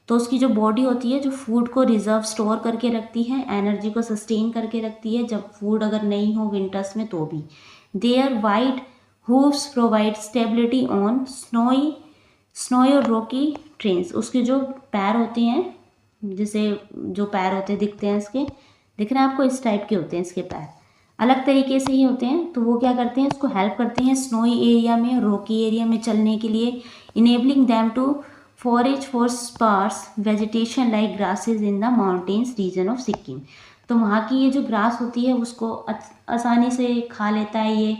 तो उसकी जो बॉडी होती है जो फूड को रिजर्व स्टोर करके रखती है, एनर्जी को सस्टेन करके रखती है जब फूड अगर नहीं हो विंटर्स में तो भी। Their wide hooves provide stability on snowy और rocky terrains। उसके जो पैर होते हैं, जैसे जो पैर होते हैं दिखते हैं इसके, दिख रहे हैं आपको, इस टाइप के होते हैं इसके पैर, अलग तरीके से ही होते हैं। तो वो क्या करते हैं, उसको हेल्प करते हैं स्नोई एरिया में, रॉकी एरिया में चलने के लिए। Enabling them to forage for sparse vegetation like grasses in the mountains region of Sikkim. तो वहाँ की ये जो ग्रास होती है उसको आसानी से खा लेता है ये,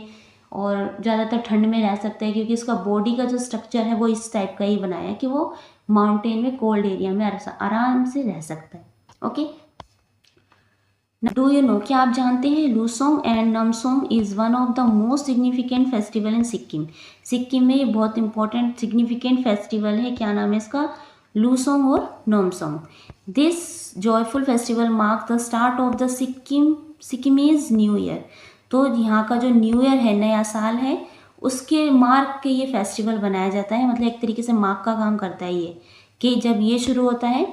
और ज़्यादातर ठंड में रह सकता है क्योंकि इसका बॉडी का जो स्ट्रक्चर है वो इस टाइप का ही बनाया है कि वो माउंटेन में कोल्ड एरिया में आराम से रह सकता है। ओके, डू यू नो, क्या आप जानते हैं Losoong and Namsoong is one of the most significant festival in Sikkim. Sikkim में ये बहुत इंपॉर्टेंट सिग्निफिकेंट फेस्टिवल है। क्या नाम है इसका? लूसोंग और Namsoong. This joyful festival mark the start of the Sikkimese new year. तो यहाँ का जो न्यू ईयर है, नया साल है, उसके मार्क के ये फेस्टिवल बनाया जाता है। मतलब एक तरीके से मार्क का काम करता है ये, कि जब ये शुरू होता है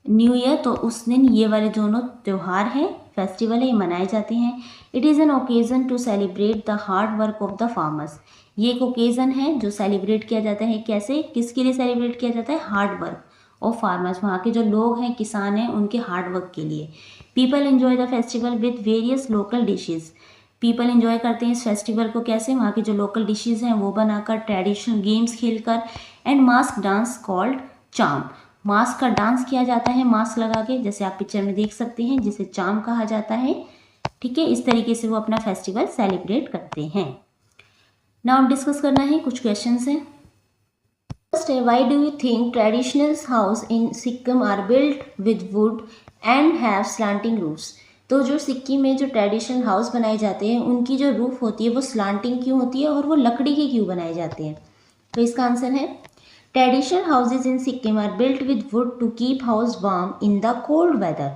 न्यू ईयर तो उस दिन ये वाले दोनों त्यौहार हैं, फेस्टिवल है, ये मनाए जाते हैं। It is an occasion to celebrate the hard work of the farmers. ये एक ओकेज़न है जो सेलिब्रेट किया जाता है। कैसे, किसके लिए सेलिब्रेट किया जाता है? हार्ड वर्क ऑफ फार्मर्स, वहाँ के जो लोग हैं, किसान हैं, उनके हार्ड वर्क के लिए। People enjoy the festival with various local dishes. People enjoy करते हैं इस फेस्टिवल को कैसे? वहाँ के जो लोकल डिशेज़ हैं वो बनाकर, ट्रेडिशनल गेम्स खेलकर, एंड मास्क डांस कॉल्ड चाम। मास्क का डांस किया जाता है मास्क लगा के, जैसे आप पिक्चर में देख सकते हैं, जिसे चाम कहा जाता है। ठीक है, इस तरीके से वो अपना फेस्टिवल सेलिब्रेट करते हैं। नाउ डिस्कस करना है, कुछ क्वेश्चंस हैं। फर्स्ट है, why do you think traditional house in Sikkim are built with wood and have slanting roofs. तो जो सिक्किम में जो ट्रेडिशनल हाउस बनाए जाते हैं उनकी जो रूफ होती है वो स्लांटिंग क्यों होती है और वो लकड़ी के क्यों बनाए जाते हैं? तो इसका आंसर है, traditional houses in Sikkim are built with wood to keep house warm in the cold weather.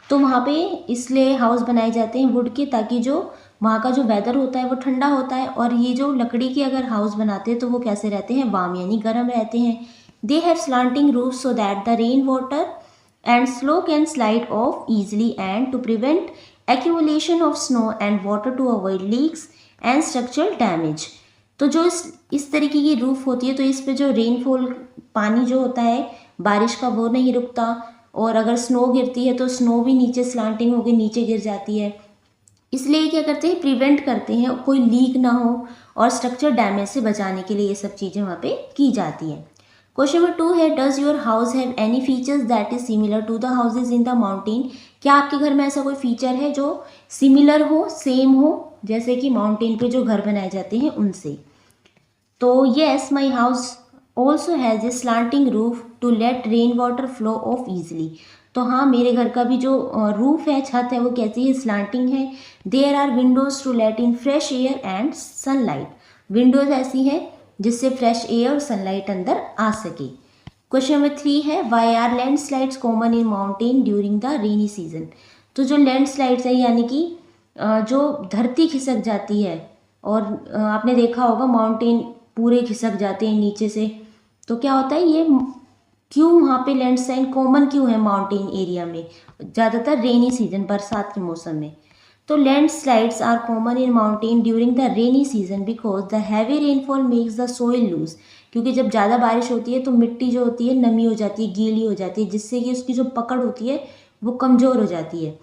तो वहाँ पे इसलिए हाउस बनाए जाते हैं वुड के, ताकि जो वहाँ का जो वेदर होता है वो ठंडा होता है, और ये जो लकड़ी के अगर हाउस बनाते हैं तो वो कैसे रहते हैं? वार्म, यानी गर्म रहते हैं। They have slanting roof so that the rain water and snow can slide off easily and to prevent accumulation of snow and water to avoid leaks and structural damage. तो जो इस तरीके की रूफ होती है तो इस पे जो रेनफॉल, पानी जो होता है बारिश का, वो नहीं रुकता, और अगर स्नो गिरती है तो स्नो भी नीचे स्लांटिंग होकर नीचे गिर जाती है। इसलिए क्या करते हैं? प्रिवेंट करते हैं, कोई लीक ना हो और स्ट्रक्चर डैमेज से बचाने के लिए ये सब चीज़ें वहाँ पे की जाती हैं। क्वेश्चन नंबर 2 है, does your house have any features that is similar to the houses in the mountain. क्या आपके घर में ऐसा कोई फीचर है जो सिमिलर हो, सेम हो, जैसे कि माउंटेन पे जो घर बनाए जाते हैं उनसे? तो yes, my house also has a slanting roof to let rain water flow off easily. तो हाँ, मेरे घर का भी जो रूफ है, छत है, वो कैसी है? स्लांटिंग है। There are windows to let in fresh air and sunlight. Windows ऐसी है जिससे फ्रेश एयर और सनलाइट अंदर आ सके। क्वेश्चन नंबर 3 है, why are landslides common in mountain during the rainy season. तो जो लैंडस्लाइड्स है, यानी कि जो धरती खिसक जाती है, और आपने देखा होगा माउंटेन पूरे खिसक जाते हैं नीचे से, तो क्या होता है, ये क्यों वहाँ पे लैंडस्लाइड कॉमन क्यों है माउंटेन एरिया में? ज़्यादातर रेनी सीजन, बरसात के मौसम में। तो landslides are common in mountain during the rainy season because the heavy rainfall makes the soil loose. क्योंकि जब ज़्यादा बारिश होती है तो मिट्टी जो होती है नमी हो जाती है, गीली हो जाती है, जिससे कि उसकी जो पकड़ होती है वो कमज़ोर हो जाती है।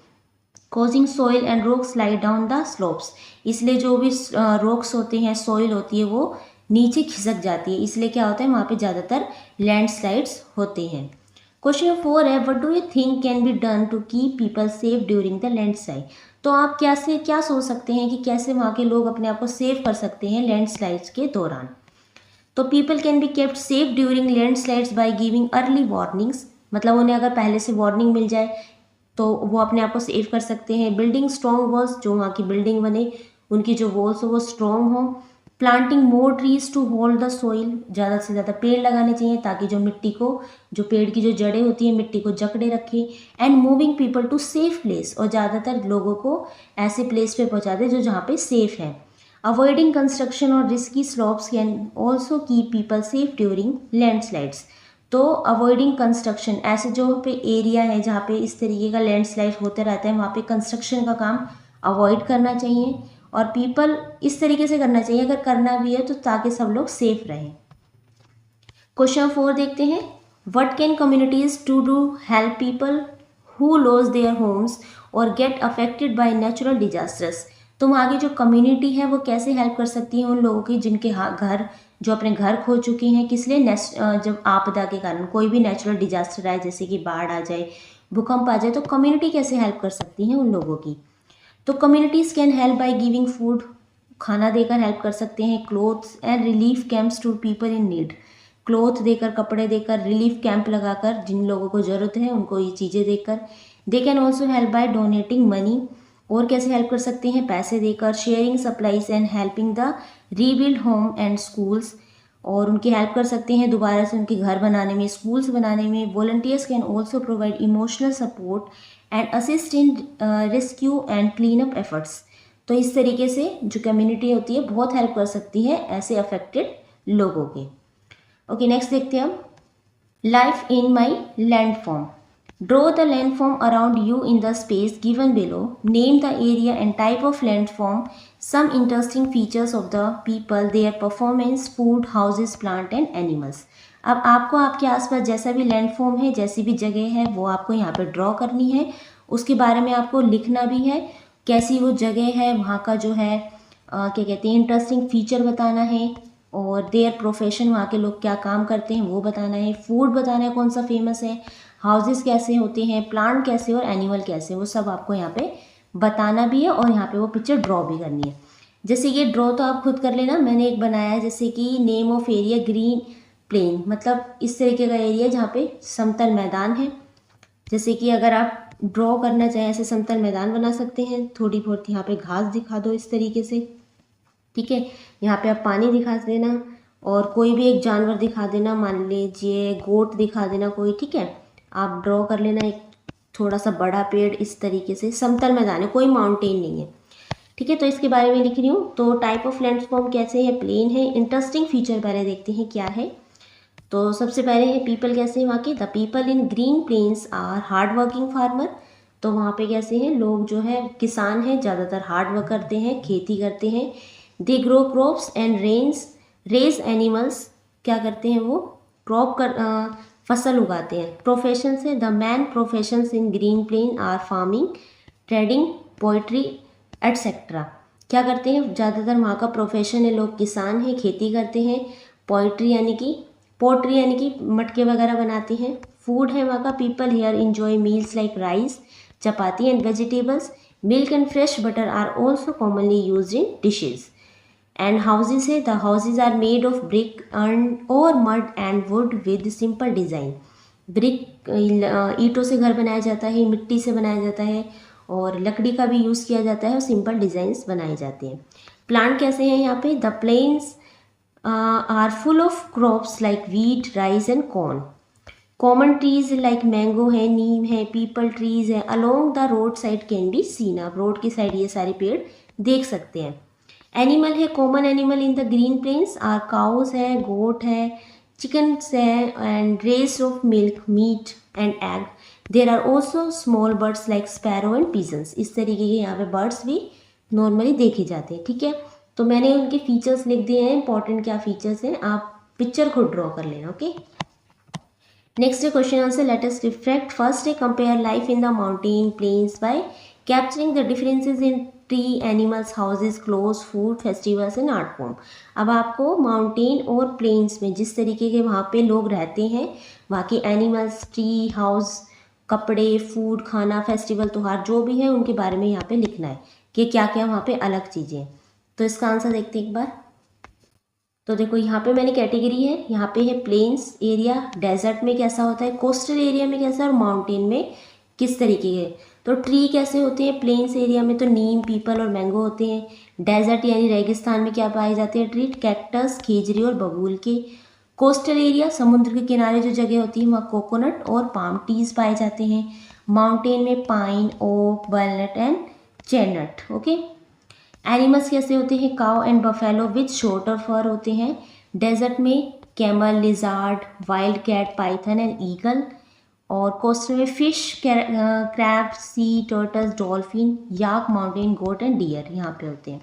Causing soil and rocks slide down the slopes. इसलिए जो भी रॉक्स होते हैं, सॉइल होती है, वो नीचे खिसक जाती है। इसलिए क्या होता है, वहाँ पे ज़्यादातर लैंडस्लाइड्स होते हैं। क्वेश्चन नंबर 4 है, what do you think can be done to keep people safe during the landslide. तो आप क्या सोच सकते हैं कि कैसे वहाँ के लोग अपने आप को सेव कर सकते हैं लैंडस्लाइड्स के दौरान? तो people can be kept safe during landslides by giving early warnings. मतलब उन्हें अगर पहले से वार्निंग मिल जाए तो वो अपने आप को सेव कर सकते हैं। बिल्डिंग स्ट्रॉन्ग वॉल्स, जो वहाँ की बिल्डिंग बने उनकी जो वॉल्स हो वो स्ट्रॉन्ग हो। Planting more trees to hold the soil, ज़्यादा से ज़्यादा पेड़ लगाने चाहिए ताकि जो मिट्टी को, जो पेड़ की जो जड़ें होती हैं मिट्टी को जकड़े रखे। And moving people to safe place, और ज़्यादातर लोगों को ऐसे प्लेस पे पहुँचा दे जो जहाँ पे सेफ है। अवॉइडिंग कंस्ट्रक्शन और risky slopes can also keep people safe during landslides. तो अवॉइडिंग कंस्ट्रक्शन, ऐसे जो पे एरिया है जहाँ पे इस तरीके का लैंडस्लाइड होते रहता है, वहाँ पे कंस्ट्रक्शन का काम अवॉइड करना चाहिए, और पीपल इस तरीके से करना चाहिए, अगर करना भी है तो ताकि सब लोग सेफ रहें। क्वेश्चन 4 देखते हैं, what can communities to do help people who lose their homes और get affected by natural disasters. तो वहाँ की जो कम्युनिटी है वो कैसे हेल्प कर सकती है उन लोगों की जिनके घर, जो अपने घर खो चुके हैं, किस लिए? जब आपदा के कारण, कोई भी नेचुरल डिजास्टर आए, जैसे कि बाढ़ आ जाए, भूकंप आ जाए तो कम्युनिटी कैसे हेल्प कर सकती है उन लोगों की। तो communities can help by giving food, खाना देकर हेल्प कर सकते हैं, clothes and relief camps to people in need, cloth देकर, कपड़े देकर, रिलीफ कैंप लगाकर, जिन लोगों को ज़रूरत है उनको ये चीज़ें देकर। They can also help by donating money, और कैसे हेल्प कर सकते हैं, पैसे देकर, sharing supplies and helping the rebuild home and schools, और उनकी हेल्प कर सकते हैं दोबारा से उनके घर बनाने में, स्कूल्स बनाने में। Volunteers can also provide emotional support and assist in rescue and clean up efforts. तो इस तरीके से जो कम्युनिटी होती है बहुत हेल्प कर सकती है ऐसे अफेक्टेड लोगों के। ओके, नेक्स्ट देखते हैं हम, life in my landform. Draw the landform around you in the space given below. Name the area and type of landform. Some interesting features of the people, their performance, food, houses, plant and animals. अब आपको आपके आसपास जैसा भी landform है, जैसी भी जगह है, वो आपको यहाँ पे ड्रॉ करनी है। उसके बारे में आपको लिखना भी है, कैसी वो जगह है, वहाँ का जो है क्या कहते हैं इंटरेस्टिंग फीचर बताना है, और देयर प्रोफेशन, वहाँ के लोग क्या काम करते हैं वो बताना है, फूड बताना है कौन सा फेमस है, हाउसेस कैसे होते हैं, प्लांट कैसे और एनिमल कैसे, वो सब आपको यहाँ पे बताना भी है, और यहाँ पे वो पिक्चर ड्रॉ भी करनी है। जैसे ये ड्रॉ तो आप खुद कर लेना, मैंने एक बनाया है जैसे कि name of area green plain, मतलब इस तरीके का एरिया जहाँ पे समतल मैदान है। जैसे कि अगर आप ड्रॉ करना चाहें ऐसे समतल मैदान बना सकते हैं, थोड़ी बहुत यहाँ पे घास दिखा दो इस तरीके से, ठीक है। यहाँ पे आप पानी दिखा देना, और कोई भी एक जानवर दिखा देना, मान लीजिए गोट दिखा देना कोई, ठीक है। आप ड्रॉ कर लेना एक थोड़ा सा बड़ा पेड़, इस तरीके से समतल मैदान है, कोई माउंटेन नहीं है, ठीक है। तो इसके बारे में लिख रही हूँ। तो टाइप ऑफ लैंडफॉर्म कैसे है, प्लेन है। इंटरेस्टिंग फीचर पहले देखते हैं क्या है। तो सबसे पहले है पीपल कैसे हैं वहाँ के, the people in green plains are hard working farmer. तो वहाँ पे कैसे हैं लोग, जो है किसान हैं, ज़्यादातर हार्ड वर्क करते हैं, खेती करते हैं। They grow crops and raise animals, क्या करते हैं वो क्रॉप कर फसल उगाते हैं। प्रोफेशन से, the main professions in green plain are farming, trading, poultry etcetera. क्या करते हैं ज़्यादातर वहाँ का प्रोफेशन है, लोग किसान हैं, खेती करते हैं। पोइट्री यानी कि मटके वगैरह बनाते हैं। फूड है वहाँ का, people here enjoy meals like rice, chapati and vegetables. Milk and fresh butter are also commonly use in dishes. And houses है, the houses are made of brick और mud and wood with simple design. Brick ईंटों से घर बनाया जाता है, मिट्टी से बनाया जाता है, और लकड़ी का भी यूज़ किया जाता है, और सिंपल डिज़ाइंस बनाए जाते हैं। प्लांट कैसे हैं यहाँ पे, the plains are full of crops like wheat, rice and corn. Common trees like mango है, नीम है, पीपल ट्रीज है। Along the road side can be seen, आप रोड की साइड ये सारे पेड़ देख सकते हैं। एनिमल है, common animal in the green plains are cows है, गोट है, चिकन्स है, and race of milk, meat and egg. There are also small birds like sparrow and pigeons. इस तरीके के यहाँ पे बर्ड्स भी नॉर्मली देखे जाते हैं, ठीक है। तो मैंने उनके फीचर्स लिख दिए हैं, इंपॉर्टेंट क्या फीचर्स हैं, आप पिक्चर खुद ड्रॉ कर लेना, okay. Next question answer, let us reflect. First है compare life in the mountain plains by capturing the differences in tree, animals, houses, clothes, food, festivals and art form. अब आपको mountain और planes में जिस तरीके के वहाँ पे लोग रहते हैं, वहाँ के एनिमल्स, ट्री, हाउस, कपड़े, फूड, खाना, फेस्टिवल, त्योहार जो भी है उनके बारे में यहाँ पे लिखना है कि क्या क्या वहाँ पे अलग चीज़ें हैं। तो इसका आंसर देखते हैं एक बार। तो देखो यहाँ पे मैंने कैटेगरी है, यहाँ पे है प्लेन्स एरिया, डेजर्ट में कैसा होता है, कोस्टल एरिया में कैसा, और माउंटेन में किस तरीके के। तो ट्री कैसे होते हैं, प्लेन्स एरिया में तो नीम, पीपल और मैंगो होते हैं। डेजर्ट यानी रेगिस्तान में क्या पाए जाते हैं, ट्री, कैक्टस, खेजरी और बबूल के। कोस्टल एरिया समुद्र के किनारे जो जगह होती है वहाँ कोकोनट और पाम ट्रीज पाए जाते हैं। माउंटेन में pine, oak, walnut and chestnut, okay. Animals कैसे होते हैं, cow and buffalo with shorter fur होते हैं। डेजर्ट में camel, lizard, wild cat, python and eagle. और कोस्टल में fish, crab, sea turtles, dolphin, yak, mountain goat and deer यहाँ पे होते हैं।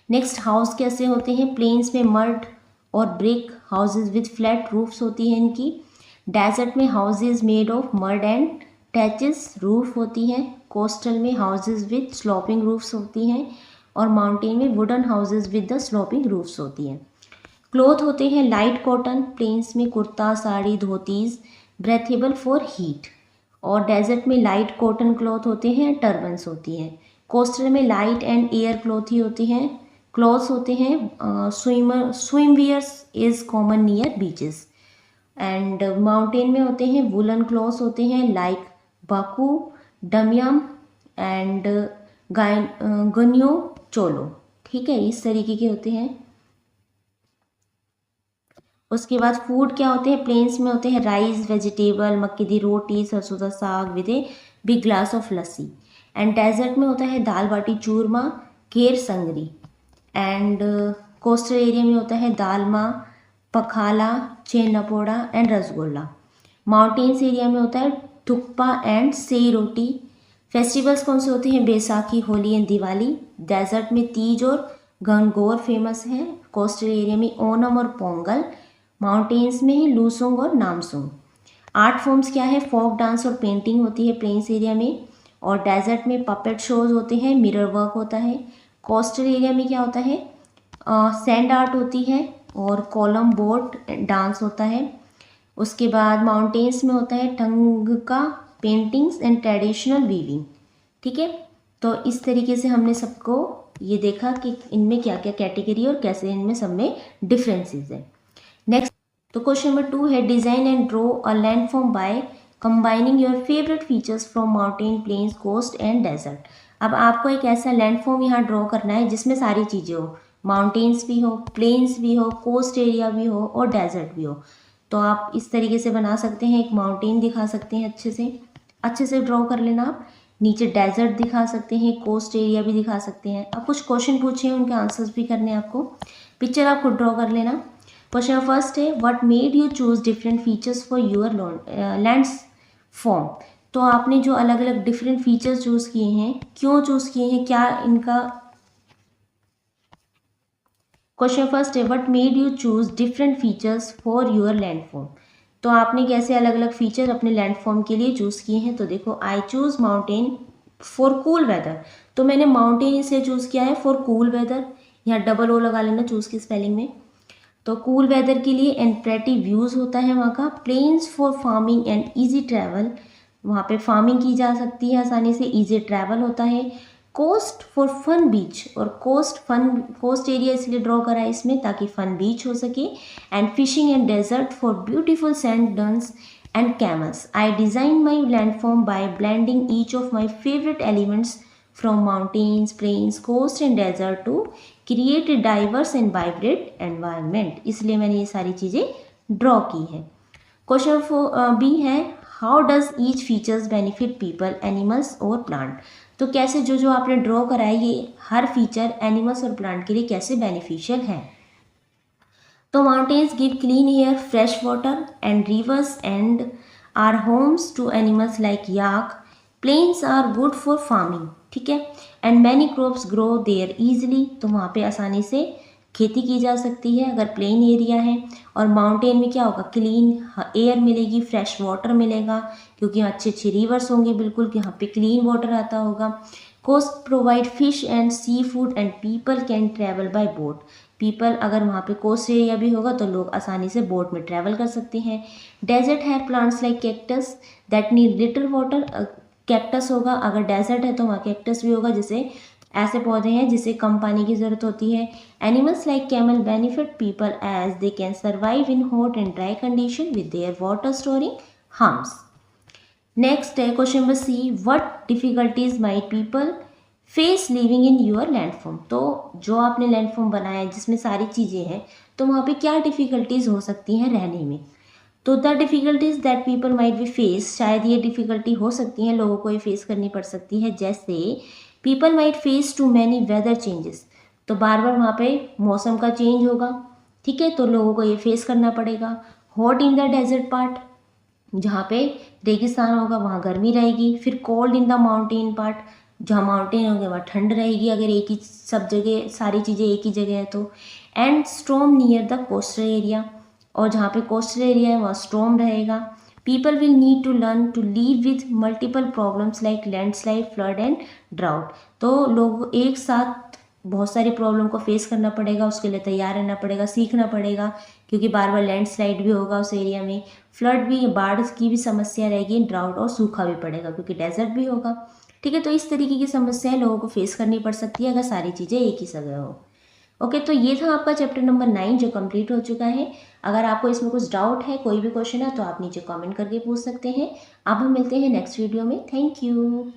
नेक्स्ट हाउस कैसे होते हैं, प्लेन्स में मड और brick houses with flat roofs होती हैं इनकी। डेजर्ट में houses made of mud and thatches roof होती हैं। कोस्टल में हाउसेज विद स्लोपिंग रूफ्स होती हैं, और माउंटेन में wooden houses with the sloping roofs होती हैं। क्लोथ होते हैं लाइट कॉटन, प्लेन्स में kurta, sari, dhotis, breathable for heat. और डेजर्ट में लाइट कॉटन क्लॉथ होते हैं, टर्बन्स होती हैं। कोस्टल में लाइट एंड एयर क्लॉथ ही होती हैं, क्लॉथ्स होते हैं। Swim wears is common near beaches. And mountain में होते हैं वुलन क्लॉथ्स होते हैं लाइक बाकू, डमियम एंड गन्यो चोलो। ठीक है, इस तरीके के होते हैं। उसके बाद फूड क्या होते हैं, प्लेन्स में होते हैं राइस, वेजिटेबल, मक्की दी रोटी, सरसों का साग with a big glass of lassi. And desert में होता है दाल बाटी चूरमा, घेर संगरी। एंड कोस्टल एरिया में होता है dalma, pakhala, chhena poda and rasgulla. Mountains area में होता है थुक्पा एंड सेई रोटी। फेस्टिवल्स कौन से होते हैं, बैसाखी, होली एंड दिवाली। डेजर्ट में तीज और गणगौर फेमस है। कोस्टल एरिया में ओनम और पोंगल। माउंटेन्स में है लूसोंग और नामसुंग। आर्ट फॉर्म्स क्या है, फोक डांस और पेंटिंग होती है प्लेन्स एरिया में। और डेजर्ट में पपेट शोज होते हैं, मिरर वर्क होता है। कोस्टल एरिया में क्या होता है, सैंड आर्ट होती है और कॉलम बोट डांस होता है। उसके बाद माउंटेन्स में होता है टंग का पेंटिंग्स एंड ट्रेडिशनल वीविंग। ठीक है, तो इस तरीके से हमने सबको ये देखा कि इनमें क्या क्या कैटेगरी और कैसे इनमें सब में डिफरेंसेस है। नेक्स्ट, तो क्वेश्चन नंबर 2 है design and draw a landform by combining your favourite features from mountain, plains, coast and desert. अब आपको एक ऐसा लैंडफॉर्म यहाँ ड्रॉ करना है जिसमें सारी चीज़ें हो, माउंटेन्स भी हो, प्लेन्स भी हो, कोस्ट एरिया भी हो और डेजर्ट भी हो। तो आप इस तरीके से बना सकते हैं, एक माउंटेन दिखा सकते हैं, अच्छे से ड्रॉ कर लेना आप। नीचे डेजर्ट दिखा सकते हैं, कोस्ट एरिया भी दिखा सकते हैं। अब कुछ क्वेश्चन पूछे हैं, उनके आंसर्स भी करने हैं आपको। पिक्चर आप खुद ड्रॉ कर लेना। क्वेश्चन फर्स्ट है what made you choose different features for your lands form. तो आपने जो अलग अलग डिफरेंट फीचर्स चूज किए हैं, क्यों चूज किए हैं, क्या इनका। क्वेश्चन फर्स्ट है what made you choose different features for your landform. तो आपने कैसे अलग अलग फीचर अपने लैंडफॉर्म के लिए चूज किए हैं। तो देखो, I choose mountain for cool weather. तो मैंने माउंटेन इसे चूज किया है फॉर कूल वेदर। यहाँ डबल ओ लगा लेना चूज की स्पेलिंग में। तो कूल वेदर के लिए एंड प्रेटी व्यूज होता है वहाँ का। Plains for farming and easy travel, वहाँ पे फार्मिंग की जा सकती है आसानी से, ईजी ट्रैवल होता है। कोस्ट फॉर फन बीच, और कोस्ट एरिया इसलिए ड्रॉ करा है इसमें ताकि फन बीच हो सके। And fishing and desert for beautiful sand dunes and camels. I design my landform by blending each of my favourite elements from mountains, plains, coast and desert to create a diverse and vibrant environment. इसलिए मैंने ये सारी चीज़ें draw की है। Question B है how does each features benefit people, animals और plant. तो कैसे जो जो आपने ड्रॉ करा है ये हर फीचर एनिमल्स और प्लांट के लिए कैसे बेनिफिशियल है। तो mountains give clean air, fresh water and rivers and are homes to animals like yak. Plains are good for farming, ठीक है, and many crops grow there easily. तो वहाँ पे आसानी से खेती की जा सकती है अगर प्लेन एरिया है। और माउंटेन में क्या होगा, क्लीन एयर मिलेगी, फ्रेश वाटर मिलेगा क्योंकि अच्छे अच्छे रिवर्स होंगे, बिल्कुल कि यहाँ पे क्लीन वाटर आता होगा। Coast provide fish and sea food and people can travel by boat. People अगर वहाँ पे कोस्ट एरिया भी होगा तो लोग आसानी से बोट में ट्रैवल कर सकते हैं। डेजर्ट है plants like cactus that need little water. Cactus होगा, अगर डेजर्ट है तो वहाँ कैक्टस भी होगा, जैसे ऐसे पौधे हैं जिसे कम पानी की ज़रूरत होती है। Animals like camel benefit people as they can survive in hot and dry condition with their water storing humps. Next है question number C what difficulties might people face living in your landform. तो जो आपने landform बनाया है जिसमें सारी चीज़ें हैं, तो वहाँ पे क्या डिफ़िकल्टीज हो सकती हैं रहने में। तो the difficulties that people might be face, शायद ये डिफ़िकल्टी हो सकती है, लोगों को ये फेस करनी पड़ सकती है। जैसे people might face to many weather changes, तो बार बार वहाँ पे मौसम का चेंज होगा, ठीक है, तो लोगों को ये फेस करना पड़ेगा। Hot in the desert part, जहाँ पे रेगिस्तान होगा वहाँ गर्मी रहेगी। फिर cold in the mountain part, जहाँ माउंटेन होंगे वहाँ ठंड रहेगी अगर एक ही सब जगह सारी चीज़ें एक ही जगह है तो। And storm near the coastal area, और जहाँ पे कोस्टल एरिया है वहाँ स्टॉर्म रहेगा। People will need to learn to live with multiple problems like landslide, flood and drought. तो लोग एक साथ बहुत सारी प्रॉब्लम को फेस करना पड़ेगा, उसके लिए तैयार रहना पड़ेगा, सीखना पड़ेगा, क्योंकि बार बार लैंडस्लाइड भी होगा उस एरिया में, फ्लड भी, बाढ़ की भी समस्या रहेगी, ड्राउट और सूखा भी पड़ेगा क्योंकि डेजर्ट भी होगा। ठीक है, तो इस तरीके की समस्याएं लोगों को फेस करनी पड़ सकती है अगर सारी चीज़ें एक ही जगह हो। ओके, तो ये था आपका चैप्टर नंबर 9 जो कंप्लीट हो चुका है। अगर आपको इसमें कुछ डाउट है, कोई भी क्वेश्चन है, तो आप नीचे कमेंट करके पूछ सकते हैं। अब हम मिलते हैं नेक्स्ट वीडियो में। Thank you.